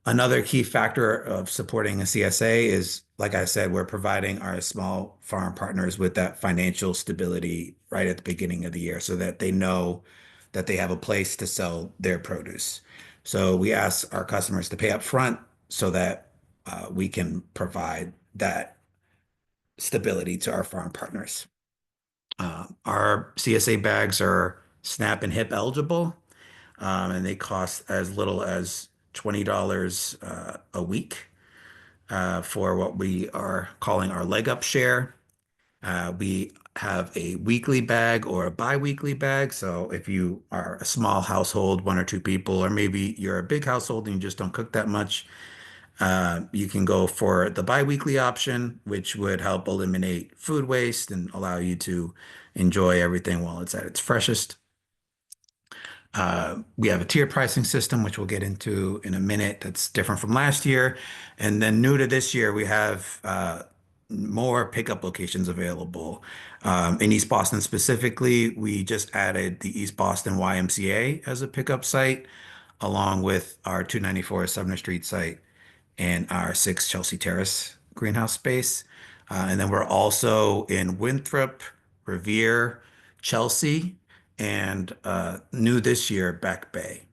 Another key factor of supporting a CSA is, like I said, we're providing our small farm partners with that financial stability right at the beginning of the year so that they know that they have a place to sell their produce. So we ask our customers to pay up front so that we can provide that stability to our farm partners. Our CSA bags are SNAP and HIP eligible, and they cost as little as $20 a week for what we are calling our leg up share. We have a weekly bag or a bi-weekly bag. So if you are a small household, 1 or 2 people, or maybe you're a big household and you just don't cook that much, you can go for the bi-weekly option, which would help eliminate food waste and allow you to enjoy everything while it's at its freshest. We have a tier pricing system, which we'll get into in a minute. That's different from last year. And then new to this year, we have more pickup locations available. In East Boston specifically, we just added the East Boston YMCA as a pickup site, along with our 294 Sumner Street site and our 6 Chelsea Terrace greenhouse space. And then we're also in Winthrop, Revere, Chelsea, and new this year, Back Bay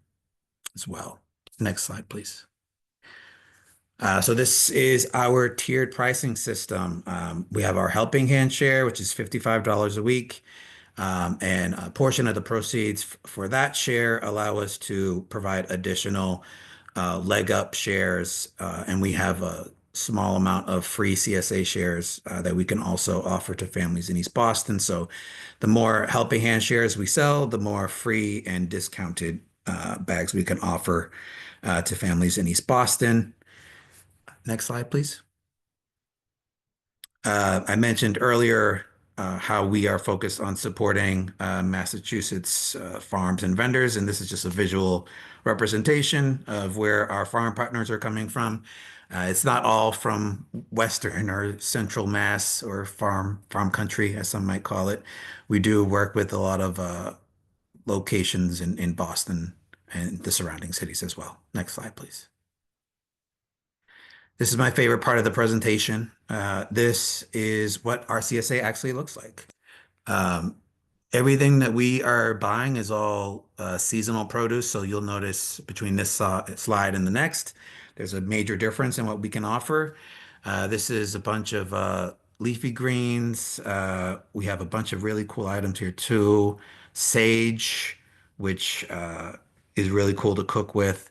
as well. Next slide, please. So this is our tiered pricing system. We have our Helping Hand share, which is $55 a week. And a portion of the proceeds for that share allow us to provide additional leg up shares. And we have a small amount of free CSA shares that we can also offer to families in East Boston. So the more Helping Hand shares we sell, the more free and discounted bags we can offer to families in East Boston. Next slide, please. I mentioned earlier how we are focused on supporting Massachusetts farms and vendors, and this is just a visual representation of where our farm partners are coming from. It's not all from Western or Central Mass or farm country, as some might call it. We do work with a lot of locations in Boston and the surrounding cities as well. Next slide, please. This is my favorite part of the presentation. This is what our CSA actually looks like. Everything that we are buying is all seasonal produce. So you'll notice between this slide and the next, there's a major difference in what we can offer. This is a bunch of leafy greens. We have a bunch of really cool items here too. Sage, which is really cool to cook with.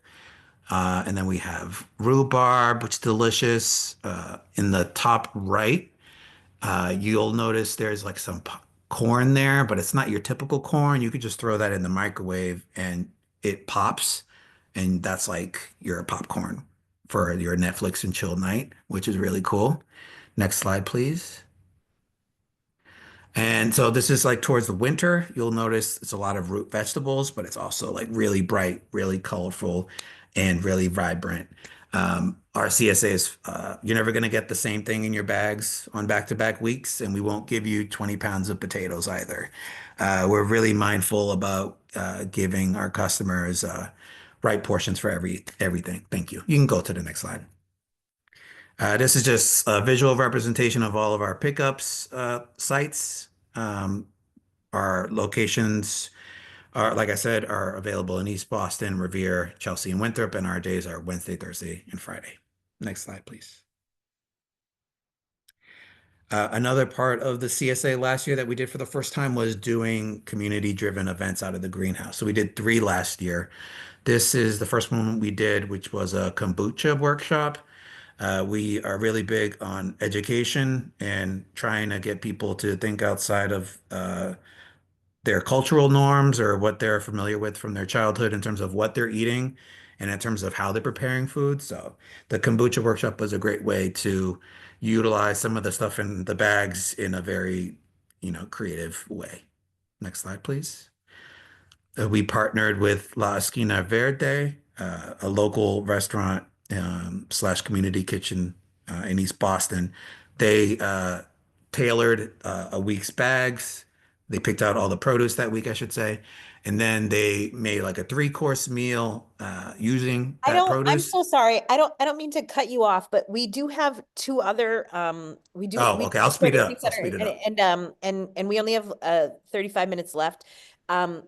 And then we have rhubarb, which is delicious. In the top right, you'll notice there's like some corn there, but it's not your typical corn. You could just throw that in the microwave and it pops. And that's like your popcorn for your Netflix and chill night, which is really cool. Next slide, please. And so this is like towards the winter. You'll notice it's a lot of root vegetables, but it's also like really bright, really colorful, and really vibrant. Our CSA is, you're never going to get the same thing in your bags on back-to-back weeks, and we won't give you 20 pounds of potatoes either. We're really mindful about giving our customers right portions for everything. Thank you. You can go to the next slide. This is just a visual representation of all of our pickups sites. Our locations are, like I said, are available in East Boston, Revere, Chelsea, and Winthrop, and our days are Wednesday, Thursday, and Friday. Next slide, please. Another part of the CSA last year that we did for the first time was doing community-driven events out of the greenhouse. So we did 3 last year. This is the first one we did, which was a kombucha workshop. We are really big on education and trying to get people to think outside of their cultural norms or what they're familiar with from their childhood in terms of what they're eating and in terms of how they're preparing food. So the kombucha workshop was a great way to utilize some of the stuff in the bags in a very, creative way. Next slide, please. We partnered with La Esquina Verde, a local restaurant slash community kitchen in East Boston. They tailored a week's bags. They picked out all the produce that week, I should say, and then they made like a 3-course meal using that I'm produce. so sorry. I don't mean to cut you off, but we do have 2 other, we do. Oh, we okay. do I'll speed it a up. training I'll center, speed it up. And we only have 35 minutes left. Yeah,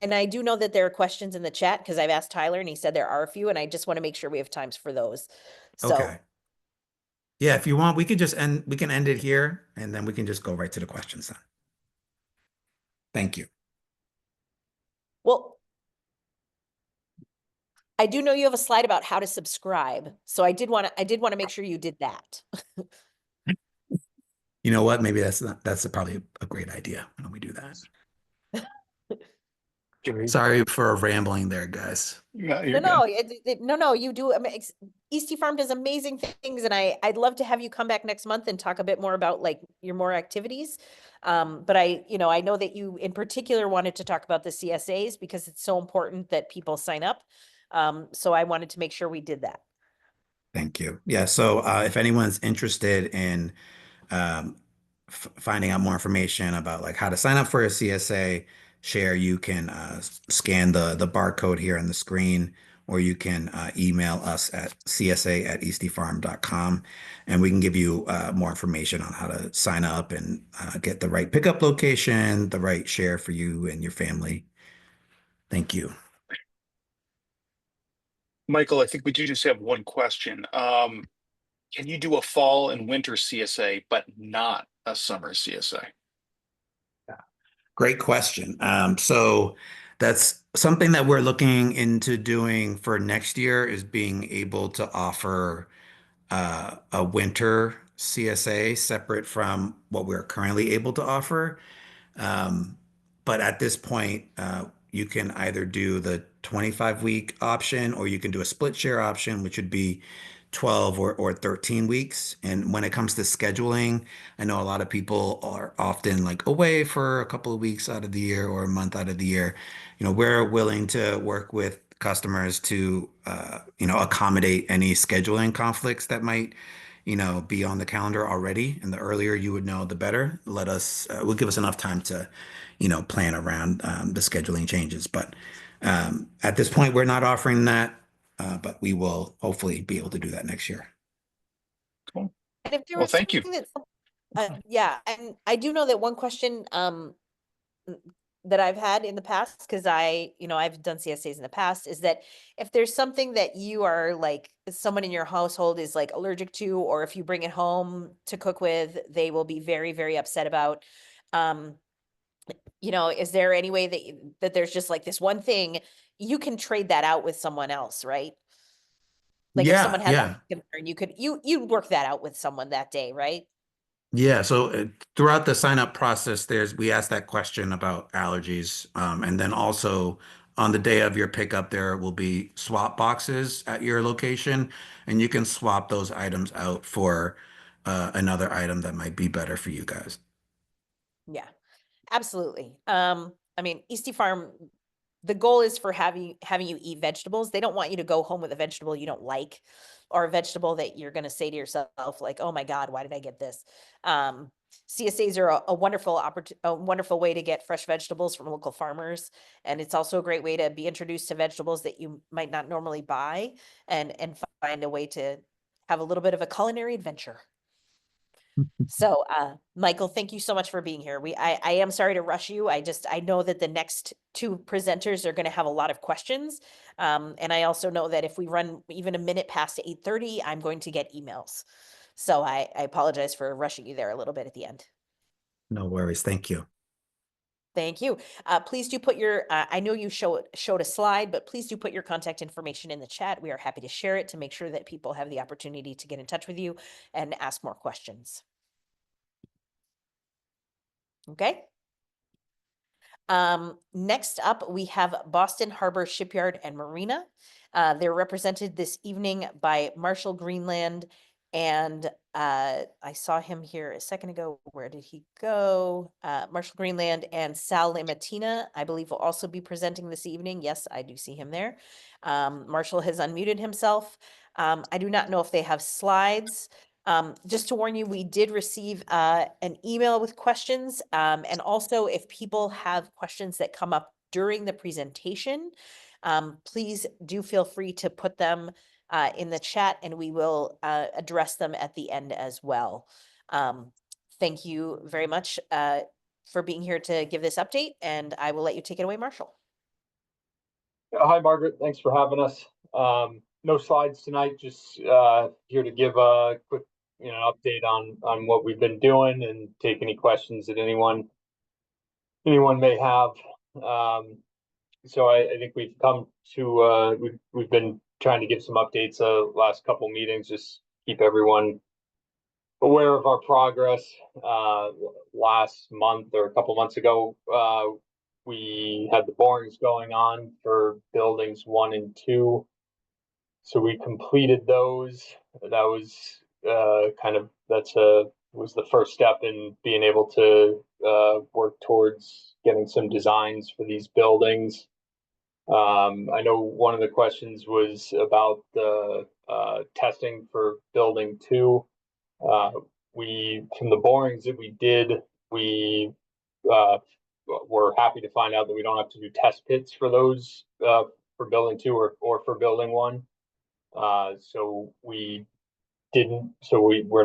and I do know that there are questions in the chat because I've asked Tyler and he said there are a few, and I just want to make sure we have times for those. So, Okay. Yeah, if you want, we can end it here and then we can just go right to the questions then. Thank you. well, I do know you have a slide about how to subscribe. So I did want to make sure you did that. You know what? Maybe that's probably a great idea when we do that. Sorry for rambling there, guys. No, you're good. No, you do. Eastie Farm does amazing things, and I'd love to have you come back next month and talk a bit more about like your more activities. But I know that you in particular wanted to talk about the CSAs because it's so important that people sign up. So I wanted to make sure we did that. Thank you. Yeah. So if anyone's interested in finding out more information about like how to sign up for a CSA share, you can scan the barcode here on the screen, or you can email us at csa@eastiefarm.com, and we can give you more information on how to sign up and get the right pickup location, the right share for you and your family. Thank you. Michael, I think we do just have one question. Can you do a fall and winter CSA, but not a summer CSA? Great question. So that's something that we're looking into doing for next year, is being able to offer a winter CSA separate from what we're currently able to offer. But at this point, you can either do the 25-week option, or you can do a split share option, which would be 12 or 13 weeks. And when it comes to scheduling, I know a lot of people are often like away for a couple of weeks out of the year or a month out of the year. We're willing to work with customers to, accommodate any scheduling conflicts that might, be on the calendar already. And the earlier you would know, the better. Will give us enough time to, plan around the scheduling changes. But at this point, we're not offering that. But we will hopefully be able to do that next year. Cool. And if there Well, was thank you. something that, yeah, and I do know that one question that I've had in the past, because I've done CSAs in the past, is that if there's something that you are like, someone in your household is like allergic to, or if you bring it home to cook with, they will be very, very upset about. Is there any way that there's just like this one thing you can trade that out with someone else, right? Like if someone had that concern, you'd work that out with someone that day, right? Yeah. So throughout the sign up process, we ask that question about allergies. And then also on the day of your pickup, there will be swap boxes at your location, and you can swap those items out for another item that might be better for you guys. Yeah, absolutely. Eastie Farm, the goal is for having you eat vegetables. They don't want you to go home with a vegetable you don't like, or a vegetable that you're going to say to yourself like, oh my God, why did I get this? CSAs are a wonderful way to get fresh vegetables from local farmers. And it's also a great way to be introduced to vegetables that you might not normally buy, and find a way to have a little bit of a culinary adventure. So, Michael, thank you so much for being here. I am sorry to rush you. I know that the next 2 presenters are going to have a lot of questions. And I also know that if we run even a minute past 8:30, I'm going to get emails. So I apologize for rushing you there a little bit at the end. No worries. Thank you. Thank you. Please do put your, I know you showed a slide, but please do put your contact information in the chat. We are happy to share it to make sure that people have the opportunity to get in touch with you and ask more questions. Okay. Next up, we have Boston Harbor Shipyard and Marina. They're represented this evening by Marshall Greenland, and I saw him here a second ago. Where did he go? Marshall Greenland and Sal Limatina, I believe, will also be presenting this evening. Yes, I do see him there. Marshall has unmuted himself. I do not know if they have slides. Just to warn you, we did receive an email with questions. And also, if people have questions that come up during the presentation, please do feel free to put them in the chat, and we will address them at the end as well. Thank you very much for being here to give this update, and I will let you take it away, Marshall. Hi, Margaret. Thanks for having us. No slides tonight, just here to give a quick update on what we've been doing and take any questions that anyone may have. So I think we've come to we've been trying to give some updates last couple meetings, just keep everyone aware of our progress. Last month or a couple months ago, we had the borings going on for buildings 1 and 2. So we completed those. That was was the first step in being able to work towards getting some designs for these buildings. I know one of the questions was about the testing for building 2. From the borings that we did, we were happy to find out that we don't have to do test pits for those for building 2 or for building 1. So we're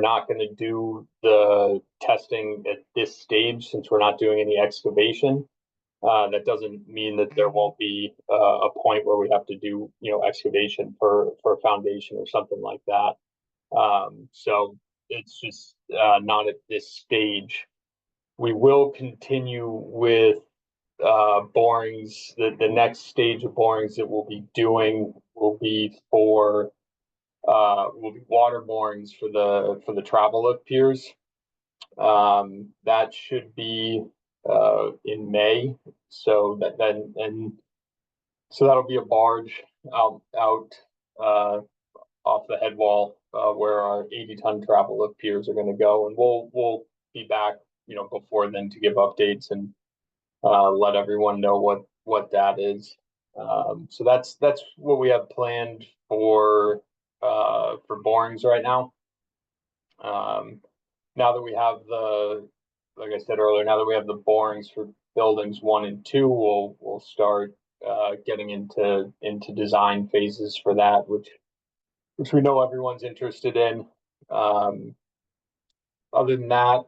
not going to do the testing at this stage since we're not doing any excavation. That doesn't mean that there won't be a point where we have to do excavation for a foundation or something like that. So it's just not at this stage. We will continue with borings. The next stage of borings that we'll be doing will be water borings for the travel lift piers. That should be in May. So that'll be a barge out off the head wall where our 80-ton travel lift piers are going to go, and we'll be back before then to give updates and let everyone know what that is. So that's what we have planned for borings right now. Now that we have like I said earlier, now that we have the borings for buildings 1 and 2, we'll start getting into design phases for that, which we know everyone's interested in. Other than that,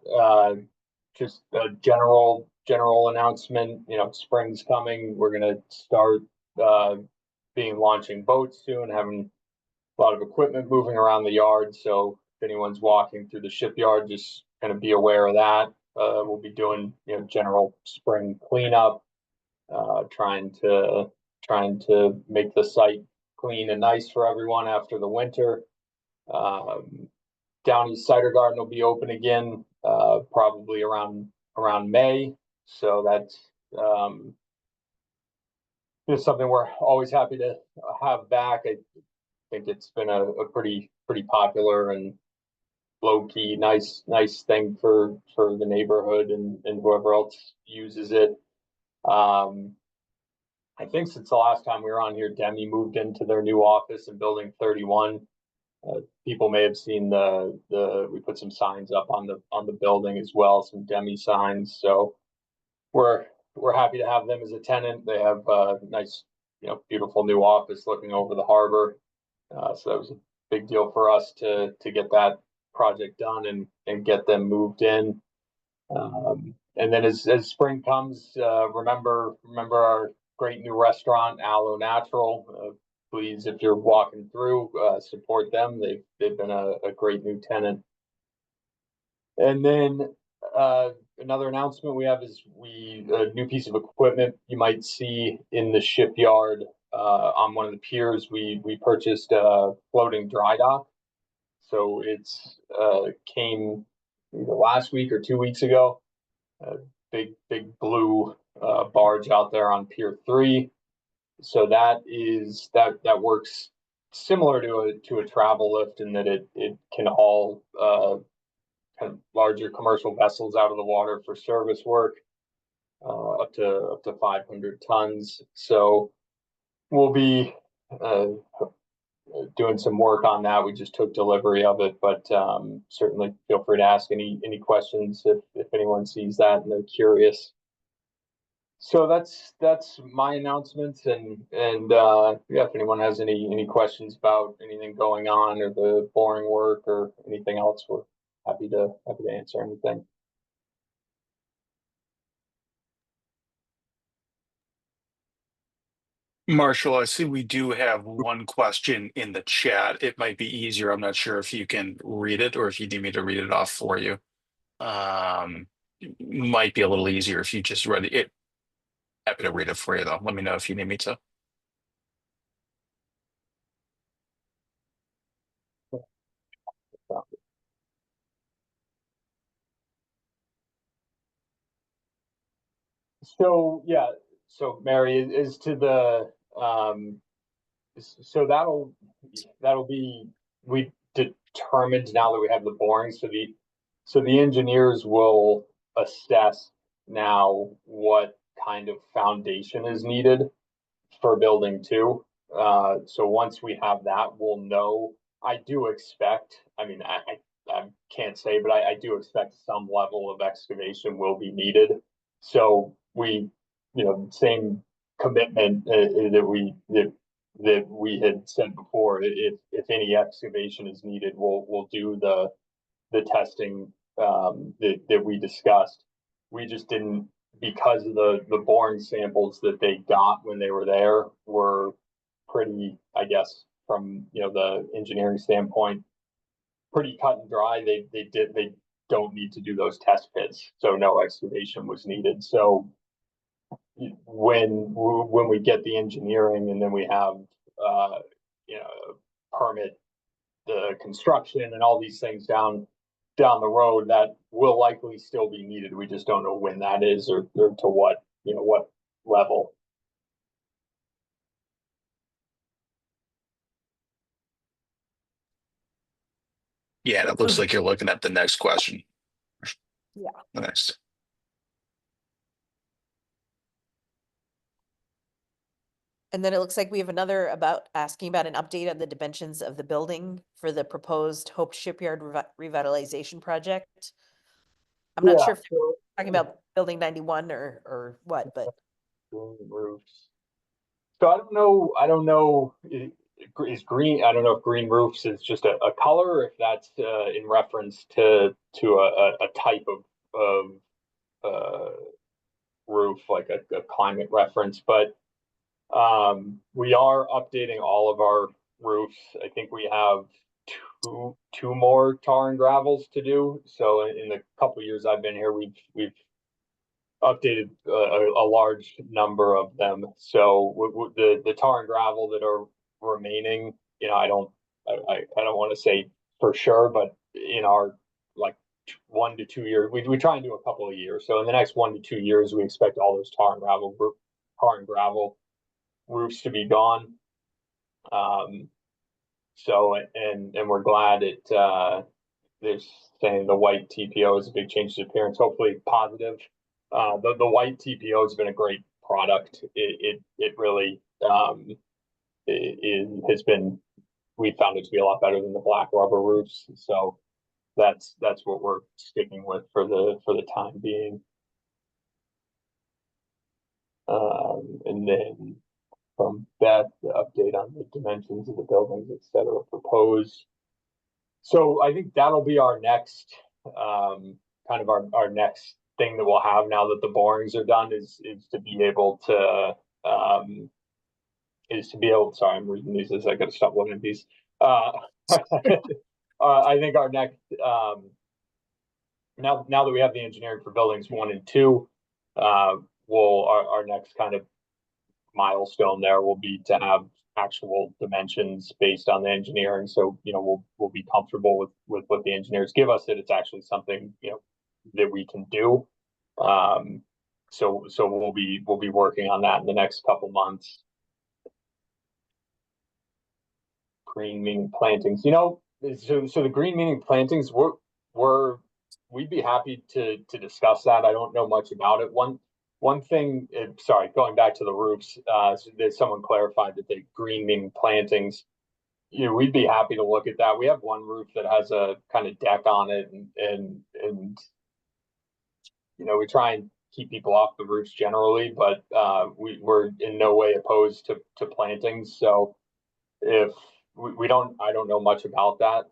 just a general announcement. Spring's coming. We're gonna start launching boats soon, having a lot of equipment moving around the yard. So if anyone's walking through the shipyard, just kind of be aware of that. We'll be doing general spring cleanup, trying to make the site clean and nice for everyone after the winter. Downey's Cider Garden will be open again probably around May. So that's something we're always happy to have back. I think it's been a pretty popular and low-key nice thing for the neighborhood and whoever else uses it. I think since the last time we were on here, Demi moved into their new office in building 31. People may have seen we put some signs up on the building as well, some Demi signs. So we're happy to have them as a tenant. They have a nice, beautiful new office looking over the harbor. So that was a big deal for us to get that project done and get them moved in. And then as spring comes, remember our great new restaurant, Aloe Natural. Please, if you're walking through, support them. They've been a great new tenant And then another announcement we have is a new piece of equipment you might see in the shipyard on one of the piers. We purchased a floating dry dock. So it's came either last week or 2 weeks ago. A big blue barge out there on Pier 3. So that works similar to a travel lift in that it can haul kind of larger commercial vessels out of the water for service work, up to 500 tons. So we'll be doing some work on that. We just took delivery of it, but certainly feel free to ask any questions if anyone sees that and they're curious. So that's my announcements, and yeah, if anyone has any questions about anything going on or the boring work or anything else, we're happy to answer anything. Marshall, I see we do have one question in the chat. It might be easier. I'm not sure if you can read it or if you need me to read it off for you. Might be a little easier if you just read it. Happy to read it for you though. Let me know if you need me to. So yeah, so Mary is to the so that'll be, we determined now that we have the boring, so the engineers will assess now what kind of foundation is needed for building 2. So once we have that, we'll know. I do expect, I mean, I can't say, but I do expect some level of excavation will be needed. So we, same commitment that we had said before. If any excavation is needed, we'll do the testing that we discussed. We just didn't, because of the boring samples that they got when they were there were pretty, I guess, from the engineering standpoint, pretty cut and dry. They don't need to do those test pits, so no excavation was needed. So when we get the engineering and then we have permit the construction and all these things down the road, that will likely still be needed. We just don't know when that is or to what what level. Yeah, it looks like you're looking at the next question. Yeah. The next. And then it looks like we have another asking about an update on the dimensions of the building for the proposed Hope Shipyard revitalization project. I'm not sure if they're talking about building 91 or what, but roofs. So I don't know. Is green? I don't know if green roofs is just a color, or if that's in reference to a type of roof, like a climate reference. But we are updating all of our roofs. I think we have two more tar and gravels to do. So in the couple of years I've been here, we've updated a large number of them. So the tar and gravel that are remaining, I don't want to say for sure, but in our like 1 to 2 years, we try and do a couple of years. So in the next 1 to 2 years, we expect all those tar and gravel roofs to be gone. So and we're glad they're saying the white TPO is a big change to appearance, hopefully positive. The white TPO has been a great product. It really it has been. We found it to be a lot better than the black rubber roofs. So that's what we're sticking with for the time being. And then from Beth, the update on the dimensions of the buildings, et cetera, proposed. So I think that'll be our next kind of our next thing that we'll have now that the borings are done is to be able to sorry, I'm reading these as I gotta stop looking at these. I think our next now that we have the engineering for buildings 1 and 2, our next kind of milestone there will be to have actual dimensions based on the engineering. So, we'll be comfortable with what the engineers give us, that it's actually something, that we can do. So we'll be working on that in the next couple months. Green meaning plantings, so the green meaning plantings, we'd be happy to discuss that. I don't know much about it. One thing, sorry, going back to the roofs, that someone clarified that the green meaning plantings, we'd be happy to look at that. We have one roof that has a kind of deck on it, and we try and keep people off the roofs generally, but we're in no way opposed to plantings. So if I don't know much about that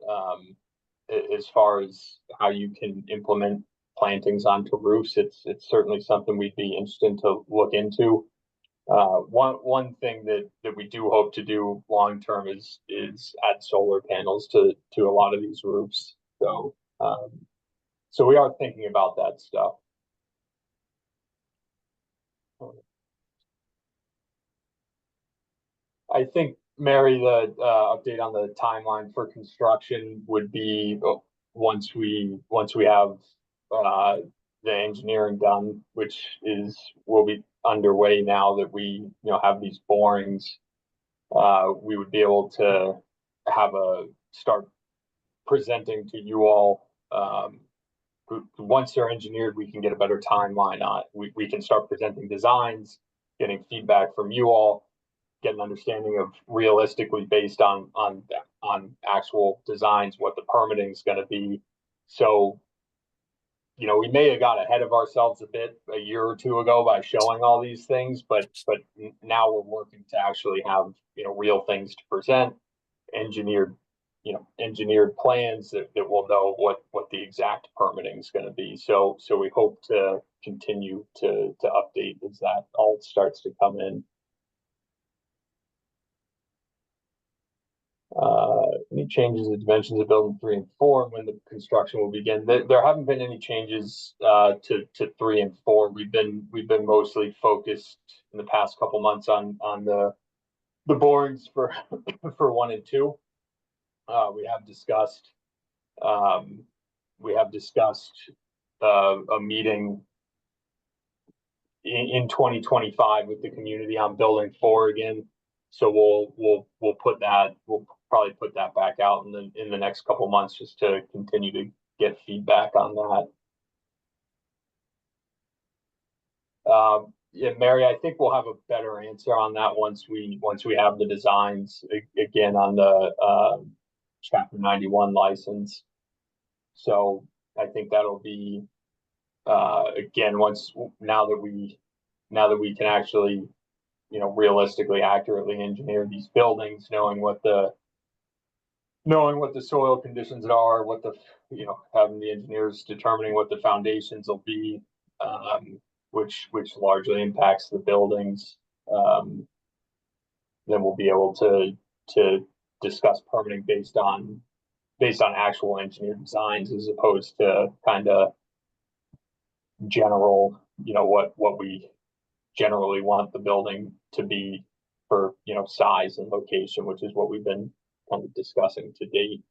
as far as how you can implement plantings onto roofs. It's certainly something we'd be interested to look into. One thing that we do hope to do long term is add solar panels to a lot of these roofs. So we are thinking about that stuff. I think, Mary, the update on the timeline for construction would be once we have the engineering done, which will be underway now that we have these borings. We would be able to start presenting to you all. Once they're engineered, we can get a better timeline on it. We can start presenting designs, getting feedback from you all, get an understanding of realistically based on actual designs what the permitting is going to be. So, we may have got ahead of ourselves a bit a year or two ago by showing all these things, but now we're working to actually have real things to present, engineered plans that will know what the exact permitting is going to be. So we hope to continue to update as that all starts to come in. Any changes in dimensions of building 3 and 4 when the construction will begin? There haven't been any changes to 3 and 4. We've been mostly focused in the past couple months on the borings for 1 and 2. We have discussed a meeting in 2025 with the community on building 4 again. So we'll probably put that back out in the next couple months just to continue to get feedback on that. Yeah, Mary, I think we'll have a better answer on that once we have the designs again on the Chapter 91 license. So I think that'll be again now that we can actually realistically accurately engineer these buildings, knowing what the soil conditions are, having the engineers determining what the foundations will be, which largely impacts the buildings. Then we'll be able to discuss permitting based on actual engineered designs as opposed to kind of general, what we generally want the building to be for size and location, which is what we've been kind of discussing to date.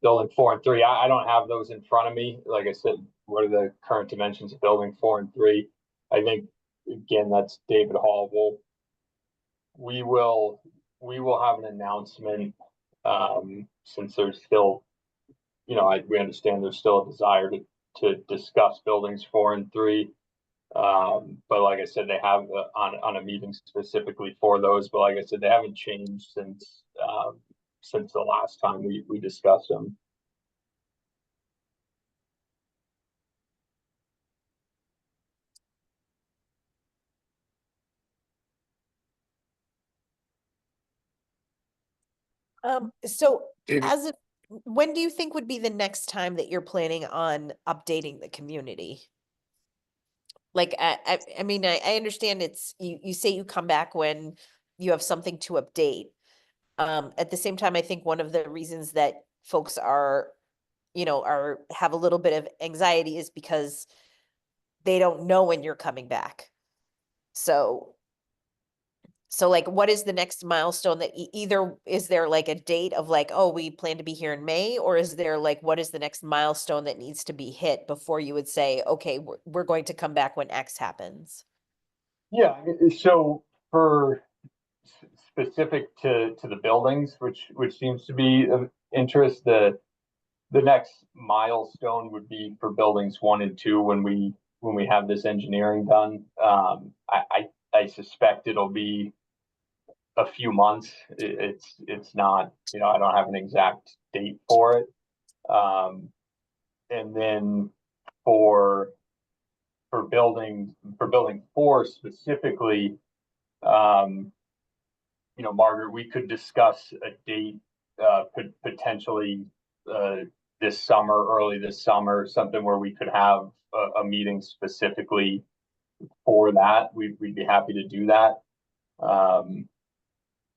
Building 4 and 3, I don't have those in front of me. Like I said, what are the current dimensions of building 4 and 3? I think again that's David Hall. We will have an announcement since there's still, we understand there's still a desire to discuss buildings 4 and 3. But like I said, they have on a meeting specifically for those. But like I said, they haven't changed since the last time we discussed them. So when do you think would be the next time that you're planning on updating the community? Like, I mean, I understand it's, you say you come back when you have something to update. At the same time, I think one of the reasons that folks are, have a little bit of anxiety is because they don't know when you're coming back. So like, what is the next milestone that either is there like a date of like, oh, we plan to be here in May, or is there like, what is the next milestone that needs to be hit before you would say, okay, we're going to come back when X happens? Yeah, so for specific to the buildings, which seems to be of interest, the next milestone would be for buildings 1 and 2 when we have this engineering done. I suspect it'll be a few months. It's not, I don't have an exact date for it. And then for building 4 specifically, Margaret, we could discuss a date potentially this summer, early this summer, something where we could have a meeting specifically for that. We'd be happy to do that.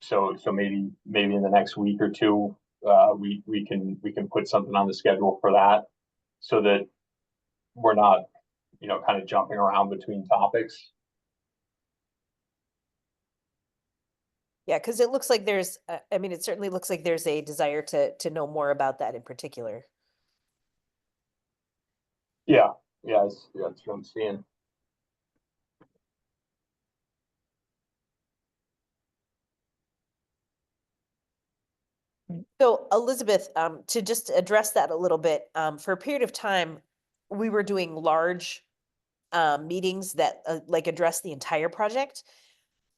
So maybe in the next week or two, we can put something on the schedule for that, so that we're not, kind of jumping around between topics. Yeah, because it looks like there's, it certainly looks like there's a desire to know more about that in particular. Yeah, that's what I'm seeing. So Elizabeth, to just address that a little bit, for a period of time, we were doing large meetings that like address the entire project.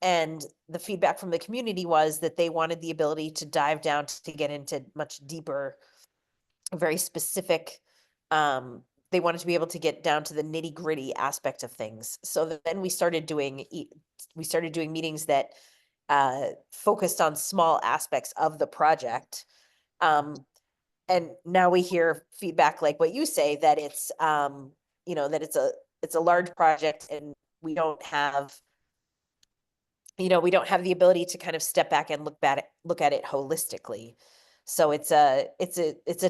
And the feedback from the community was that they wanted the ability to dive down to get into much deeper, very specific, they wanted to be able to get down to the nitty gritty aspect of things. So then we started doing meetings that focused on small aspects of the project. And now we hear feedback like what you say, that it's, that it's a large project and we don't have the ability to kind of step back and look at it holistically. So it's a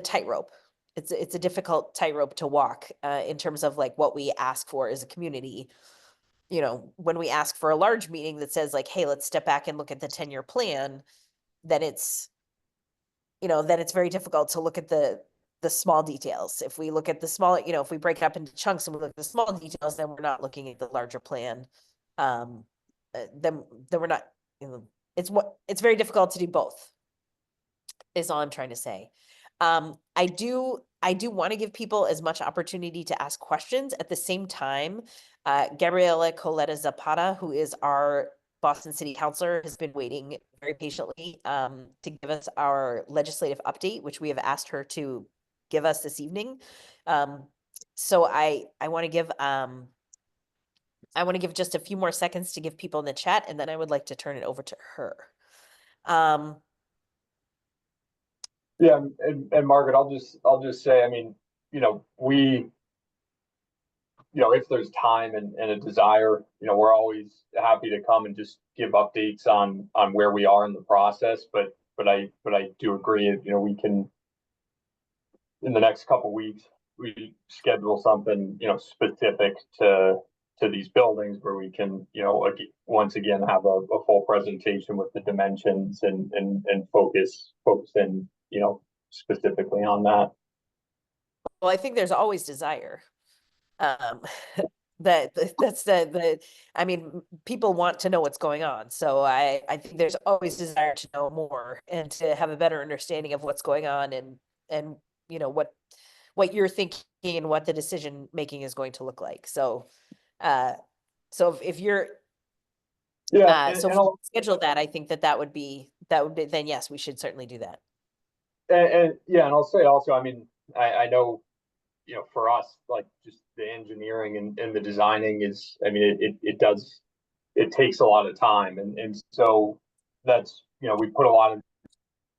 tightrope. It's a difficult tightrope to walk in terms of like what we ask for as a community. When we ask for a large meeting that says like, hey, let's step back and look at the 10-year plan, then it's very difficult to look at the small details. If we look at the small, if we break it up into chunks and we look at the small details, then we're not looking at the larger plan. Then we're not, it's very difficult to do both, is all I'm trying to say. I do want to give people as much opportunity to ask questions. At the same time, Gabriela Coletta Zapata, who is our Boston City Councilor, has been waiting very patiently to give us our legislative update, which we have asked her to give us this evening. So I want to give just a few more seconds to give people in the chat, and then I would like to turn it over to her. Yeah, and Margaret, I'll just say, if there's time and a desire, we're always happy to come and just give updates on where we are in the process. But I do agree, we can, in the next couple of weeks, we schedule something, specific to these buildings where we can, once again, have a full presentation with the dimensions and focus in, specifically on that. Well, I think there's always desire. People want to know what's going on. So I think there's always desire to know more and to have a better understanding of what's going on and what you're thinking and what the decision making is going to look like. So if you're if we schedule that, I think that would be then yes, we should certainly do that. And I'll say also, I know, for us, like just the engineering and the designing is, it takes a lot of time. And so that's, we put a lot of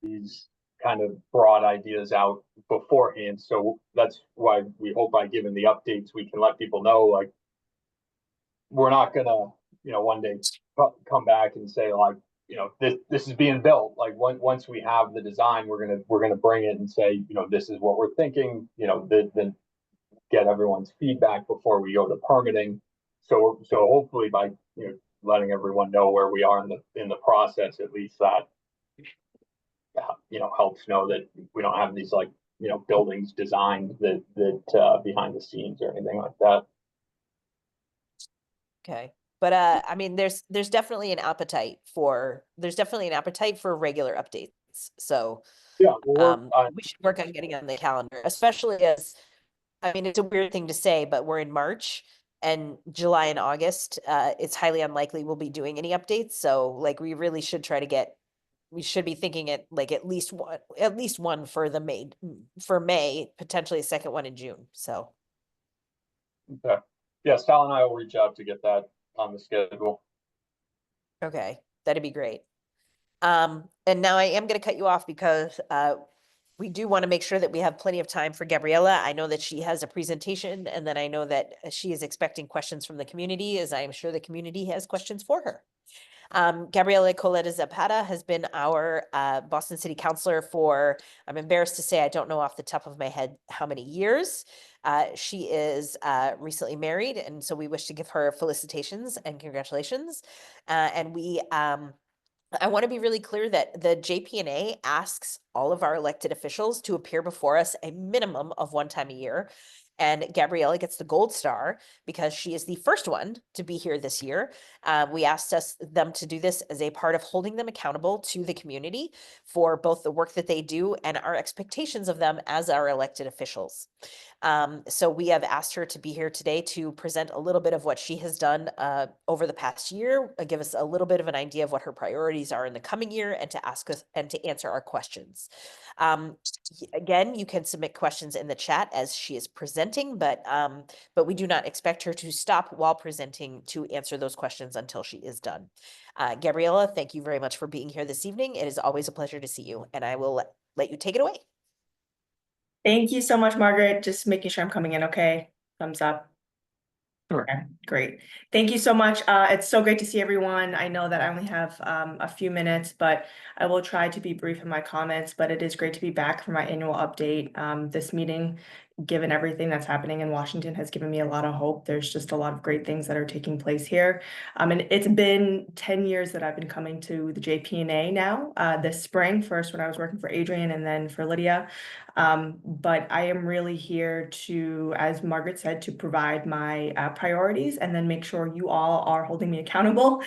these kind of broad ideas out beforehand. So that's why we hope by giving the updates, we can let people know, like, we're not gonna, one day come back and say, like, this is being built. Like once we have the design, we're gonna bring it and say, this is what we're thinking. Then get everyone's feedback before we go to permitting. So hopefully by letting everyone know where we are in the process, at least that helps know that we don't have these buildings designed that behind the scenes or anything like that. Okay. But I mean, there's definitely an appetite for regular updates. So yeah, we should work on getting on the calendar, especially as, I mean, it's a weird thing to say, but we're in March and July and August. It's highly unlikely we'll be doing any updates. So like, we really should try to we should be thinking at least one for May, potentially a second one in June. So. Okay. Yeah, Sal and I will reach out to get that on the schedule. Okay, that'd be great. And now I am going to cut you off because we do want to make sure that we have plenty of time for Gabriella. I know that she has a presentation, and then I know that she is expecting questions from the community, as I am sure the community has questions for her. Gabriella Coletta Zapata has been our Boston City Councilor for, I'm embarrassed to say, I don't know off the top of my head how many years. She is recently married, and so we wish to give her felicitations and congratulations. And I want to be really clear that the JPNA asks all of our elected officials to appear before us a minimum of one time a year. And Gabriella gets the gold star because she is the first one to be here this year. We asked them to do this as a part of holding them accountable to the community for both the work that they do and our expectations of them as our elected officials. So we have asked her to be here today to present a little bit of what she has done over the past year, give us a little bit of an idea of what her priorities are in the coming year, and to ask us and to answer our questions. Again, you can submit questions in the chat as she is presenting, but we do not expect her to stop while presenting to answer those questions until she is done. Gabriella, thank you very much for being here this evening. It is always a pleasure to see you, and I will let you take it away. Thank you so much, Margaret. Just making sure I'm coming in okay. Thumbs up. Okay, great. Thank you so much. It's so great to see everyone. I know that I only have a few minutes, but I will try to be brief in my comments, but it is great to be back for my annual update. This meeting, given everything that's happening in Washington, has given me a lot of hope. There's just a lot of great things that are taking place here. And it's been 10 years that I've been coming to the JPNA now, this spring, first when I was working for Adrian and then for Lydia. But I am really here to, as Margaret said, to provide my priorities and then make sure you all are holding me accountable.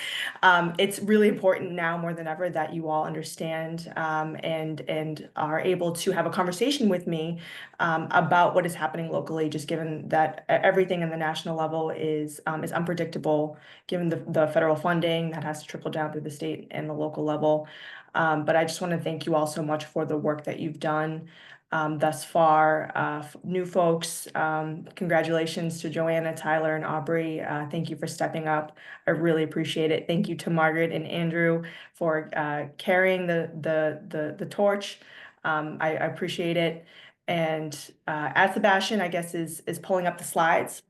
It's really important now more than ever that you all understand and are able to have a conversation with me about what is happening locally, just given that everything in the national level is unpredictable, given the federal funding that has to trickle down through the state and the local level. But I just want to thank you all so much for the work that you've done thus far. New folks, congratulations to Joanna, Tyler, and Aubrey. Thank you for stepping up. I really appreciate it. Thank you to Margaret and Andrew for carrying the torch. I appreciate it. And as Sebastian, I guess, is pulling up the slides,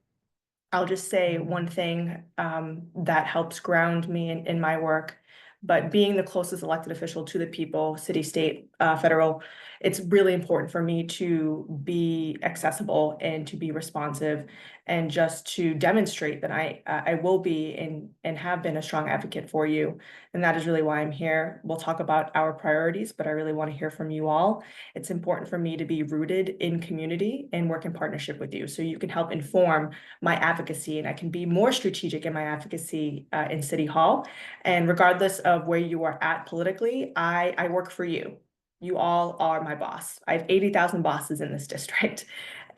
I'll just say one thing that helps ground me in my work. But being the closest elected official to the people, city, state, federal, it's really important for me to be accessible and to be responsive, and just to demonstrate that I will be and have been a strong advocate for you. And that is really why I'm here. We'll talk about our priorities, but I really want to hear from you all. It's important for me to be rooted in community and work in partnership with you, so you can help inform my advocacy, and I can be more strategic in my advocacy in City Hall. And regardless of where you are at politically, I work for you. You all are my boss. I have 80,000 bosses in this district,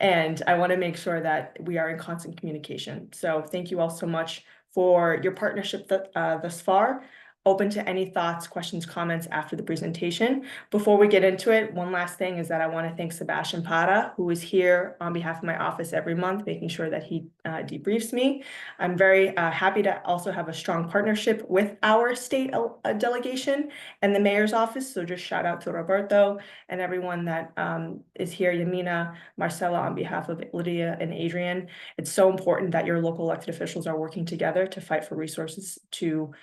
and I want to make sure that we are in constant communication. So thank you all so much for your partnership thus far. Open to any thoughts, questions, comments after the presentation. Before we get into it, one last thing is that I want to thank Sebastian Para, who is here on behalf of my office every month, making sure that he debriefs me. I'm very happy to also have a strong partnership with our state delegation and the mayor's office. So just shout out to Roberto and everyone that is here, Yamina, Marcella, on behalf of Lydia and Adrian. It's so important that your local elected officials are working together to fight for resources to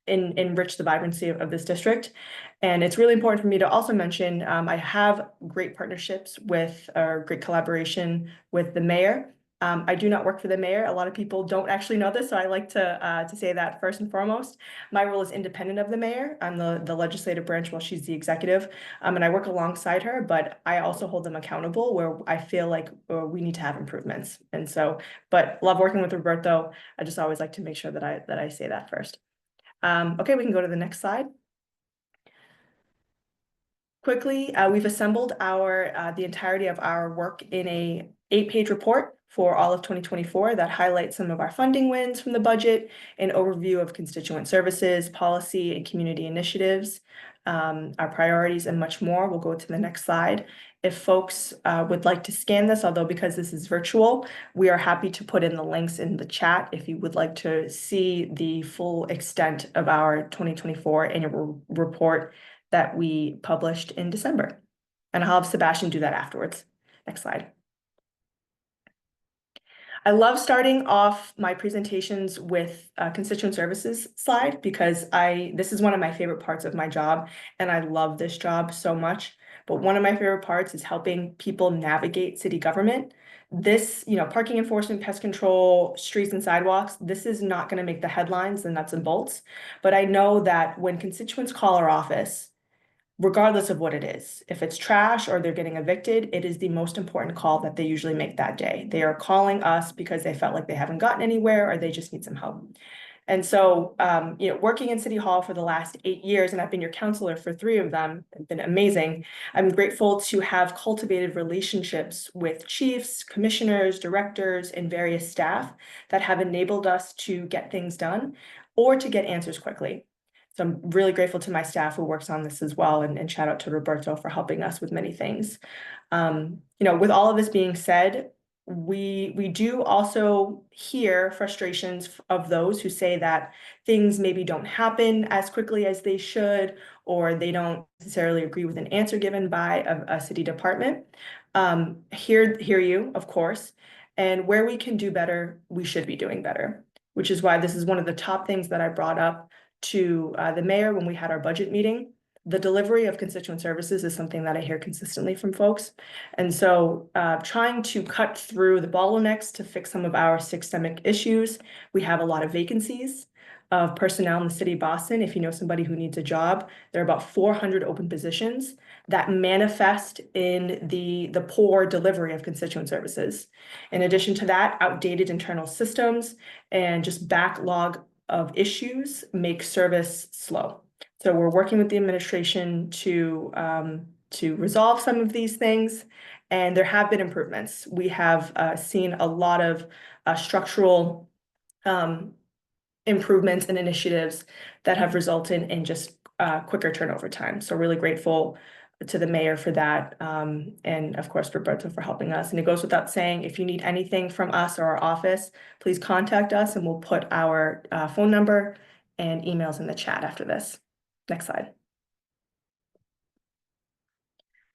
enrich the vibrancy of this district. And it's really important for me to also mention, I have great partnerships with, or great collaboration with the mayor. I do not work for the mayor. A lot of people don't actually know this, so I like to say that first and foremost. My role is independent of the mayor. I'm the legislative branch while she's the executive, and I work alongside her, but I also hold them accountable where I feel like we need to have improvements. And so, but love working with Roberto. I just always like to make sure that I say that first. Okay, we can go to the next slide. Quickly, we've assembled the entirety of our work in a 8-page report for all of 2024 that highlights some of our funding wins from the budget, an overview of constituent services, policy, and community initiatives, our priorities, and much more. We'll go to the next slide. If folks would like to scan this, although because this is virtual, we are happy to put in the links in the chat if you would like to see the full extent of our 2024 annual report that we published in December. And I'll have Sebastian do that afterwards. Next slide. I love starting off my presentations with a constituent services slide because this is one of my favorite parts of my job, and I love this job so much. But one of my favorite parts is helping people navigate city government. This, parking enforcement, pest control, streets and sidewalks, this is not going to make the headlines, the nuts and bolts. But I know that when constituents call our office, regardless of what it is, if it's trash or they're getting evicted, it is the most important call that they usually make that day. They are calling us because they felt like they haven't gotten anywhere or they just need some help. And so, working in City Hall for the last 8 years, and I've been your counselor for 3 of them, it's been amazing. I'm grateful to have cultivated relationships with chiefs, commissioners, directors, and various staff that have enabled us to get things done or to get answers quickly. So I'm really grateful to my staff who works on this as well, and shout out to Roberto for helping us with many things. With all of this being said, we do also hear frustrations of those who say that things maybe don't happen as quickly as they should, or they don't necessarily agree with an answer given by a city department. Hear you, of course, and where we can do better, we should be doing better, which is why this is one of the top things that I brought up to the mayor when we had our budget meeting. The delivery of constituent services is something that I hear consistently from folks. And so trying to cut through the bottlenecks to fix some of our systemic issues. We have a lot of vacancies of personnel in the city of Boston. If you know somebody who needs a job, there are about 400 open positions that manifest in the poor delivery of constituent services. In addition to that, outdated internal systems and just backlog of issues make service slow. So we're working with the administration to resolve some of these things, and there have been improvements. We have seen a lot of structural improvements and initiatives that have resulted in just quicker turnover time. So really grateful to the mayor for that, and of course Roberto for helping us. And it goes without saying, if you need anything from us or our office, please contact us and we'll put our phone number and emails in the chat after this. Next slide.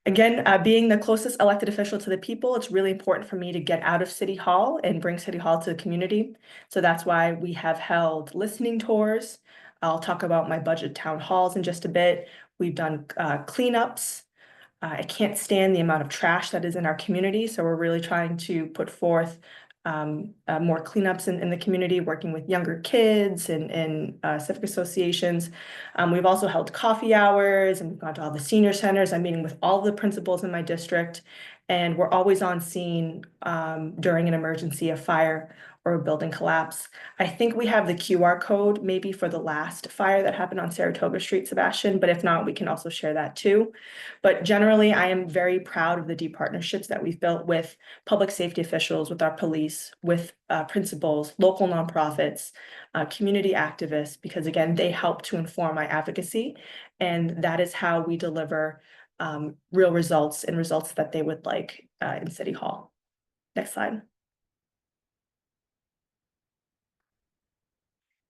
Again, being the closest elected official to the people, it's really important for me to get out of City Hall and bring City Hall to the community. So that's why we have held listening tours. I'll talk about my budget town halls in just a bit. We've done cleanups. I can't stand the amount of trash that is in our community, so we're really trying to put forth more cleanups in the community, working with younger kids and civic associations. We've also held coffee hours, and we've gone to all the senior centers. I'm meeting with all the principals in my district, and we're always on scene during an emergency, a fire or a building collapse. I think we have the QR code maybe for the last fire that happened on Saratoga Street, Sebastian, but if not, we can also share that too. But generally, I am very proud of the deep partnerships that we've built with public safety officials, with our police, with principals, local nonprofits, community activists, because again, they help to inform my advocacy. And that is how we deliver real results and results that they would like in City Hall. Next slide.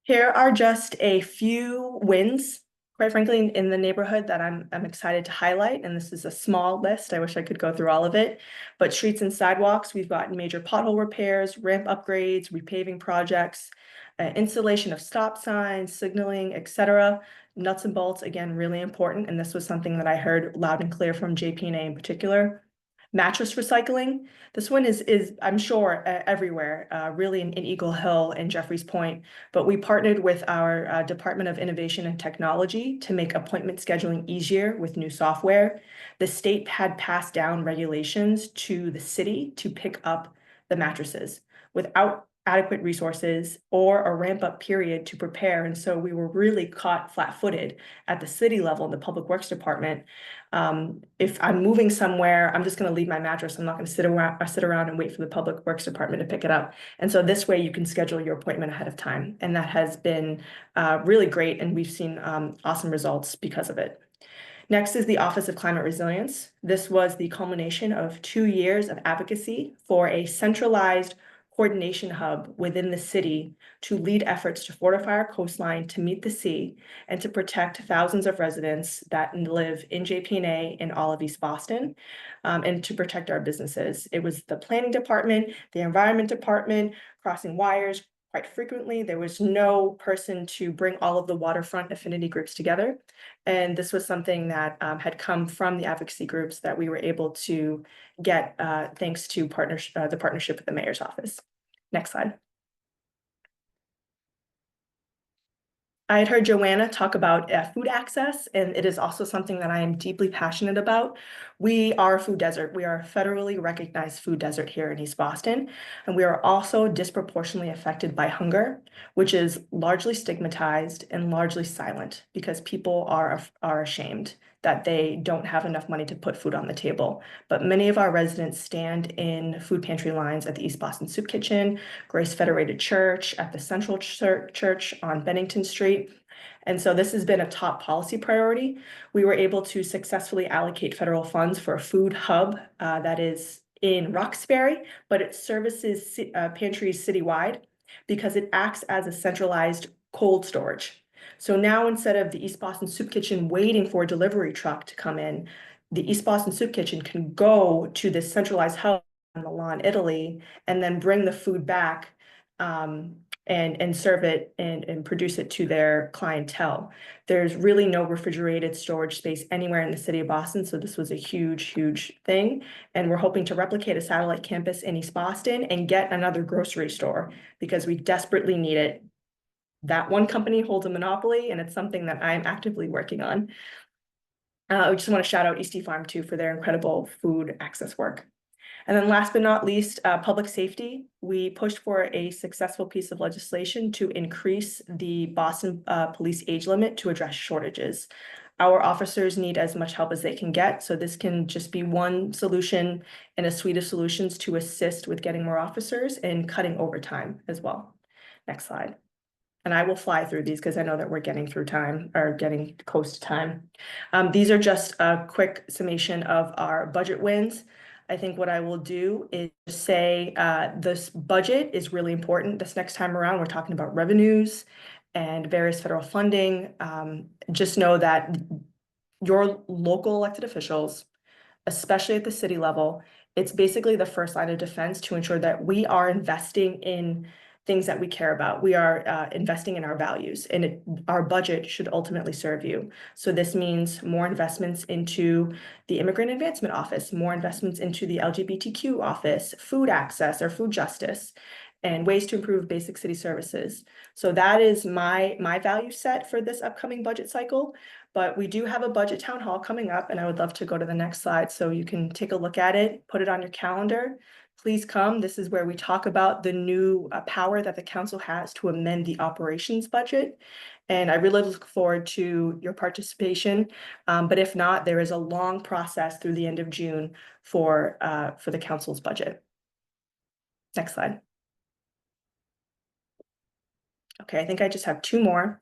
Here are just a few wins quite frankly, in the neighborhood that I'm excited to highlight, and this is a small list. I wish I could go through all of it, but streets and sidewalks, we've got major pothole repairs, ramp upgrades, repaving projects, installation of stop signs, signaling, etc. Nuts and bolts, again, really important, and this was something that I heard loud and clear from JP&A in particular. Mattress recycling. This one is I'm sure everywhere, really in Eagle Hill and Jeffries Point. But we partnered with our Department of Innovation and Technology to make appointment scheduling easier with new software. The state had passed down regulations to the city to pick up the mattresses without adequate resources or a ramp up period to prepare. And so we were really caught flat-footed at the city level in the Public Works Department. If I'm moving somewhere, I'm just going to leave my mattress. I'm not going to sit around and wait for the Public Works Department to pick it up. And so this way you can schedule your appointment ahead of time. And that has been really great. And we've seen awesome results because of it. Next is the Office of Climate Resilience. This was the culmination of 2 years of advocacy for a centralized coordination hub within the city to lead efforts to fortify our coastline to meet the sea and to protect thousands of residents that live in JP&A and all of East Boston, and to protect our businesses. It was the planning department, the environment department, crossing wires. Quite frequently, there was no person to bring all of the waterfront affinity groups together. And this was something that had come from the advocacy groups that we were able to get thanks to the partnership with the mayor's office. Next slide. I had heard Joanna talk about food access, and it is also something that I am deeply passionate about. We are a food desert. We are a federally recognized food desert here in East Boston, and we are also disproportionately affected by hunger, which is largely stigmatized and largely silent because people are ashamed that they don't have enough money to put food on the table. But many of our residents stand in food pantry lines at the East Boston Soup Kitchen, Grace Federated Church, at the Central Church on Bennington Street. And so this has been a top policy priority. We were able to successfully allocate federal funds for a food hub that is in Roxbury, but it services pantries citywide because it acts as a centralized cold storage. So now instead of the East Boston Soup Kitchen waiting for a delivery truck to come in, the East Boston Soup Kitchen can go to this centralized hub in Milan, Italy, and then bring the food back and serve it and produce it to their clientele. There's really no refrigerated storage space anywhere in the city of Boston, so this was a huge, huge thing. And we're hoping to replicate a satellite campus in East Boston and get another grocery store because we desperately need it. That one company holds a monopoly, and it's something that I'm actively working on. I just want to shout out Eastie Farm too for their incredible food access work. And then last but not least, public safety. We pushed for a successful piece of legislation to increase the Boston police age limit to address shortages. Our officers need as much help as they can get, so this can just be one solution in a suite of solutions to assist with getting more officers and cutting overtime as well. Next slide. And I will fly through these because I know that we're getting through time or getting close to time. These are just a quick summation of our budget wins. I think what I will do is say this budget is really important. This next time around, we're talking about revenues and various federal funding. Just know that your local elected officials, especially at the city level, it's basically the first line of defense to ensure that we are investing in things that we care about. We are investing in our values, and our budget should ultimately serve you. So this means more investments into the Immigrant Advancement Office, more investments into the LGBTQ office, food access or food justice, and ways to improve basic city services. So that is my value set for this upcoming budget cycle. But we do have a budget town hall coming up, and I would love to go to the next slide so you can take a look at it, put it on your calendar. Please come. This is where we talk about the new power that the council has to amend the operations budget. And I really look forward to your participation. But if not, there is a long process through the end of June for the council's budget. Next slide. Okay, I think I just have two more.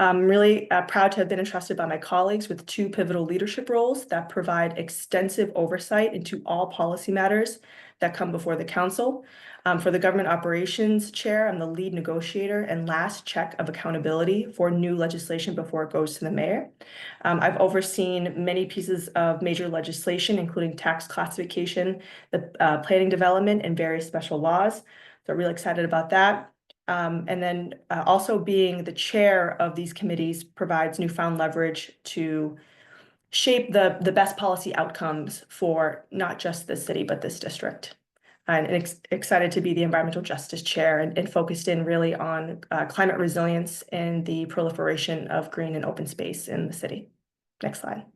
I'm really proud to have been entrusted by my colleagues with 2 pivotal leadership roles that provide extensive oversight into all policy matters that come before the council. For the government operations chair, I'm the lead negotiator and last check of accountability for new legislation before it goes to the mayor. I've overseen many pieces of major legislation, including tax classification, the planning development, and various special laws. So really excited about that. And then also being the chair of these committees provides newfound leverage to shape the best policy outcomes for not just this city, but this district. And excited to be the environmental justice chair and focused in really on climate resilience and the proliferation of green and open space in the city. Next slide.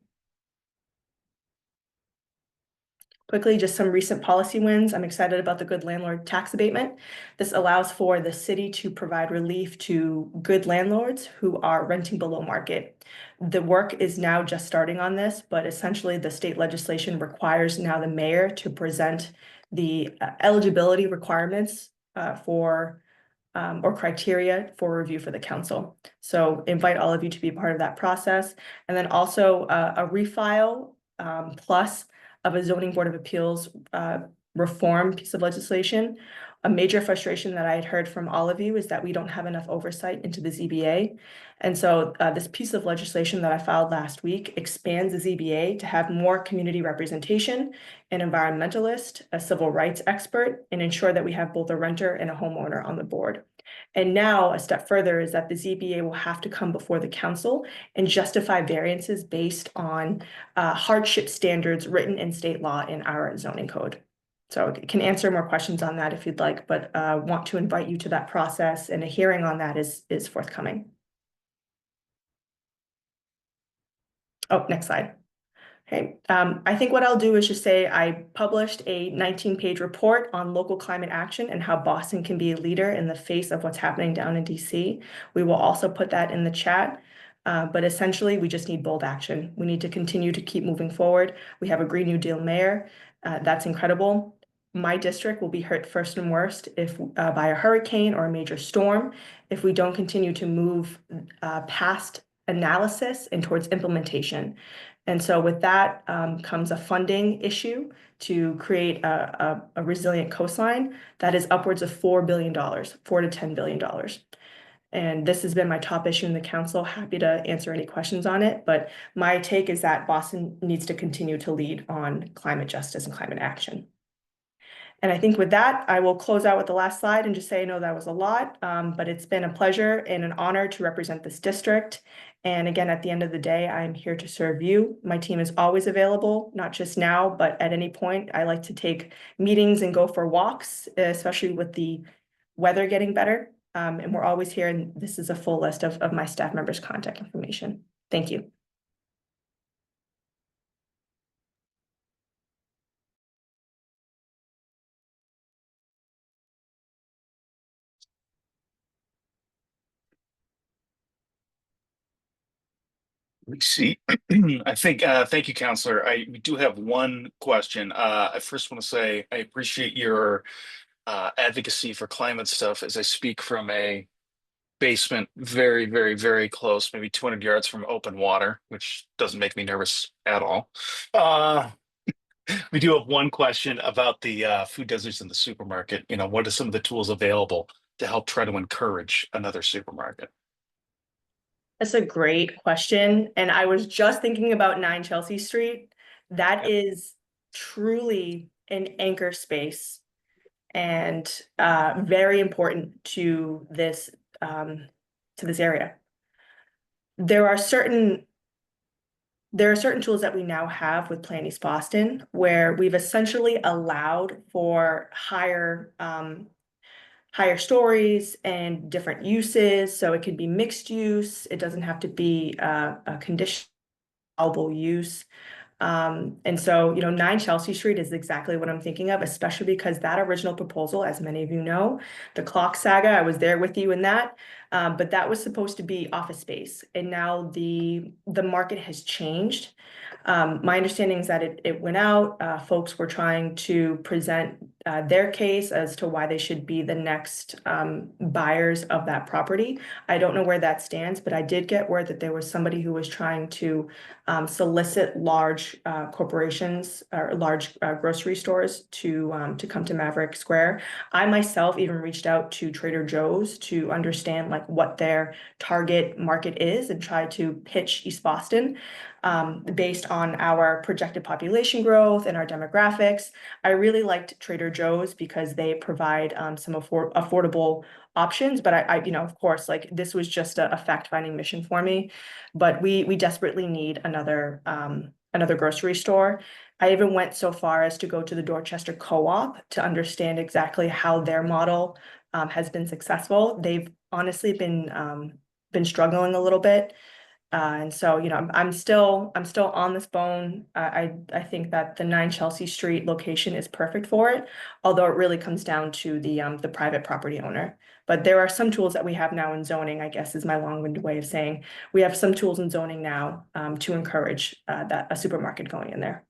Quickly, just some recent policy wins. I'm excited about the good landlord tax abatement. This allows for the city to provide relief to good landlords who are renting below market. The work is now just starting on this, but essentially the state legislation requires now the mayor to present the eligibility requirements or criteria for review for the council. So invite all of you to be part of that process. And then also a refile plus of a zoning board of appeals reform piece of legislation. A major frustration that I had heard from all of you is that we don't have enough oversight into the ZBA. And so this piece of legislation that I filed last week expands the ZBA to have more community representation, an environmentalist, a civil rights expert, and ensure that we have both a renter and a homeowner on the board. And now a step further is that the ZBA will have to come before the council and justify variances based on hardship standards written in state law in our zoning code. So I can answer more questions on that if you'd like, but want to invite you to that process, and a hearing on that is forthcoming. Oh, next slide. Okay, I think what I'll do is just say I published a 19-page report on local climate action and how Boston can be a leader in the face of what's happening down in DC. We will also put that in the chat, but essentially we just need bold action. We need to continue to keep moving forward. We have a Green New Deal mayor. That's incredible. My district will be hurt first and worst if by a hurricane or a major storm if we don't continue to move past analysis and towards implementation. And so with that comes a funding issue to create a resilient coastline that is upwards of $4 billion, $4 to $10 billion. And this has been my top issue in the council. Happy to answer any questions on it. But my take is that Boston needs to continue to lead on climate justice and climate action. And I think with that, I will close out with the last slide and just say, I know that was a lot, but it's been a pleasure and an honor to represent this district. And again, at the end of the day, I'm here to serve you. My team is always available, not just now, but at any point. I like to take meetings and go for walks, especially with the weather getting better. And we're always here, and this is a full list of my staff members' contact information. Thank you. We see. I think, thank you, Counselor. We do have one question. I first want to say I appreciate your advocacy for climate stuff as I speak from a basement very, very, very close, maybe 200 yards from open water, which doesn't make me nervous at all. We do have one question about the food deserts in the supermarket. You know, what are some of the tools available to help try to encourage another supermarket? That's a great question. And I was just thinking about 9 Chelsea Street. That is truly an anchor space and very important to this area. There are certain tools that we now have with Plan East Boston where we've essentially allowed for higher stories and different uses. So it could be mixed use. It doesn't have to be a conditional use. And so, 9 Chelsea Street is exactly what I'm thinking of, especially because that original proposal, as many of you know, the clock saga, I was there with you in that, but that was supposed to be office space. And now the market has changed. My understanding is that it went out. Folks were trying to present their case as to why they should be the next buyers of that property. I don't know where that stands, but I did get word that there was somebody who was trying to solicit large corporations or large grocery stores to come to Maverick Square. I myself even reached out to Trader Joe's to understand like what their target market is and try to pitch East Boston based on our projected population growth and our demographics. I really liked Trader Joe's because they provide some affordable options, but I, you know, of course, like this was just a fact-finding mission for me, but we desperately need another grocery store. I even went so far as to go to the Dorchester Co-op to understand exactly how their model has been successful. They've honestly been struggling a little bit. And so, you know, I'm still on this bone. I think that the 9 Chelsea Street location is perfect for it, although it really comes down to the private property owner. But there are some tools that we have now in zoning, I guess is my long-winded way of saying. We have some tools in zoning now to encourage that a supermarket going in there.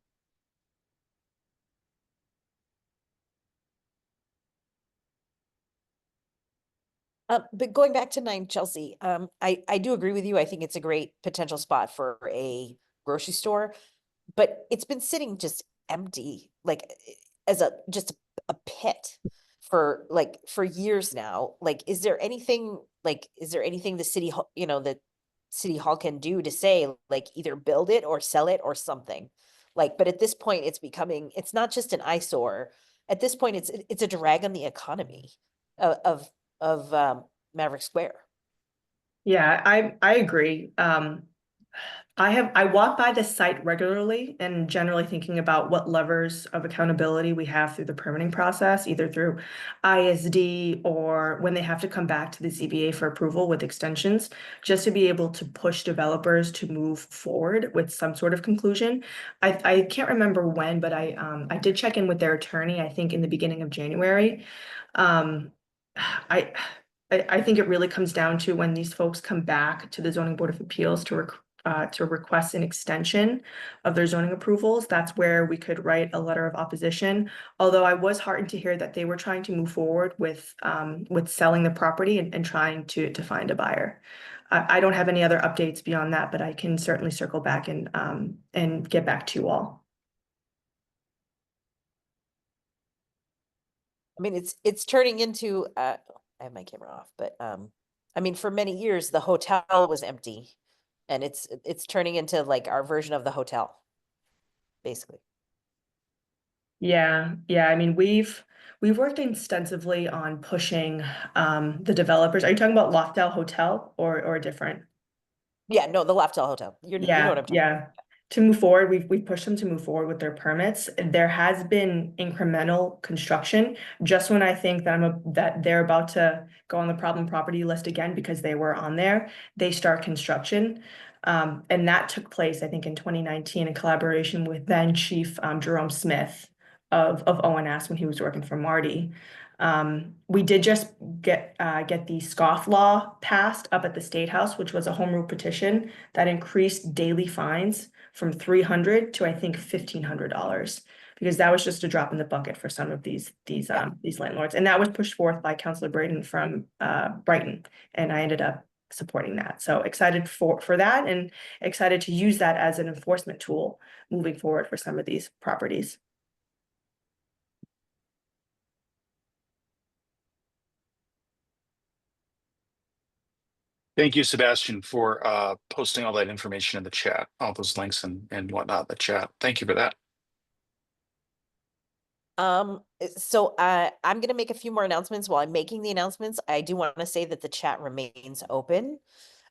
But going back to 9 Chelsea, I do agree with you. I think it's a great potential spot for a grocery store, but it's been sitting just empty, like as just a pit for years now. Like, is there anything the city hall, you know, that city hall can do to say like either build it or sell it or something? Like, but at this point, it's not just an eyesore. At this point, it's a drag on the economy of Maverick Square. Yeah, I agree. I walk by the site regularly and generally thinking about what levers of accountability we have through the permitting process, either through ISD or when they have to come back to the ZBA for approval with extensions, just to be able to push developers to move forward with some sort of conclusion. I can't remember when, but I did check in with their attorney, I think in the beginning of January. I think it really comes down to when these folks come back to the Zoning Board of Appeals to request an extension of their zoning approvals. That's where we could write a letter of opposition. Although I was heartened to hear that they were trying to move forward with selling the property and trying to find a buyer. I don't have any other updates beyond that, but I can certainly circle back and get back to you all. I mean, it's turning into I have my camera off, but I mean, for many years the hotel was empty, and it's turning into like our version of the hotel, basically. Yeah. I mean, we've worked extensively on pushing the developers. Are you talking about Loftel Hotel or a different? Yeah, no, the Loftel Hotel. You know what I'm talking about. To move forward, we've pushed them to move forward with their permits. There has been incremental construction. Just when I think that they're about to go on the problem property list again because they were on there, they start construction. And that took place, I think, in 2019 in collaboration with then Chief Jerome Smith of ONS when he was working for Marty. We did just get the scoff law passed up at the State House, which was a home rule petition that increased daily fines from $300 to I think $1,500, because that was just a drop in the bucket for some of these landlords, and that was pushed forth by Councilor Braden from Brighton, and I ended up supporting that. So excited for that, and excited to use that as an enforcement tool moving forward for some of these properties. Thank you, Sebastian, for posting all that information in the chat, all those links and whatnot in the chat. Thank you for that. So I'm going to make a few more announcements. While I'm making the announcements, I do want to say that the chat remains open.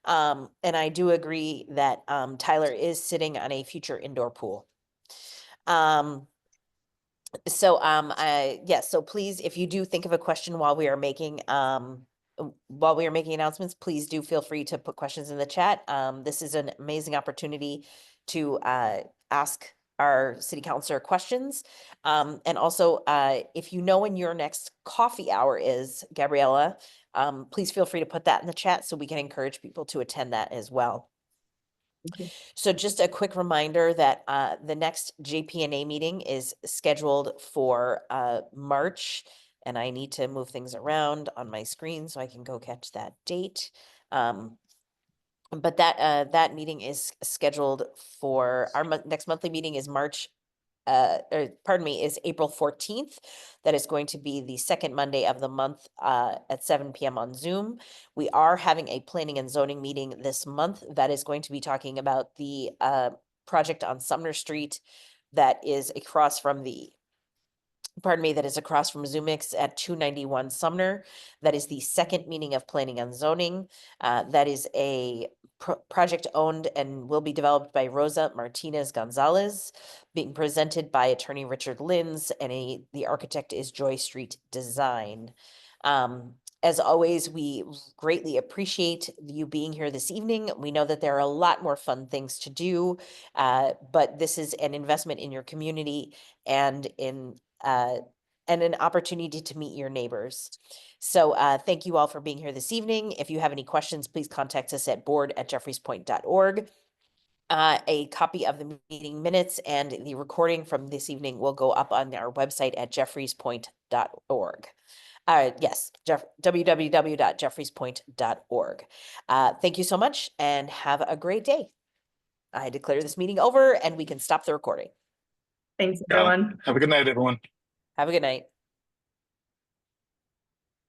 And I do agree that Tyler is sitting on a future indoor pool. So please, if you do think of a question while we are making announcements, please do feel free to put questions in the chat. This is an amazing opportunity to ask our city councilor questions. And also, if you know when your next coffee hour is, Gabriella, please feel free to put that in the chat so we can encourage people to attend that as well. So just a quick reminder that the next JPNA meeting is scheduled for March, and I need to move things around on my screen so I can go catch that date. But that meeting is scheduled for our next monthly meeting is is April 14th. That is going to be the second Monday of the month at 7 p.m. on Zoom. We are having a planning and zoning meeting this month that is going to be talking about the project on Sumner Street that is across from Zoomix at 291 Sumner. That is the second meeting of planning and zoning. That is a project owned and will be developed by Rosa Martinez Gonzalez, being presented by attorney Richard Linz, and the architect is Joy Street Design. As always, we greatly appreciate you being here this evening. We know that there are a lot more fun things to do, but this is an investment in your community and an opportunity to meet your neighbors. So thank you all for being here this evening. If you have any questions, please contact us at board@jeffreyspoint.org. A copy of the meeting minutes and the recording from this evening will go up on our website at jeffreyspoint.org. Yes, www.jeffreyspoint.org. Thank you so much and have a great day. I declare this meeting over and we can stop the recording. Thanks, Got it. everyone. Have a good night, everyone. Have a good night.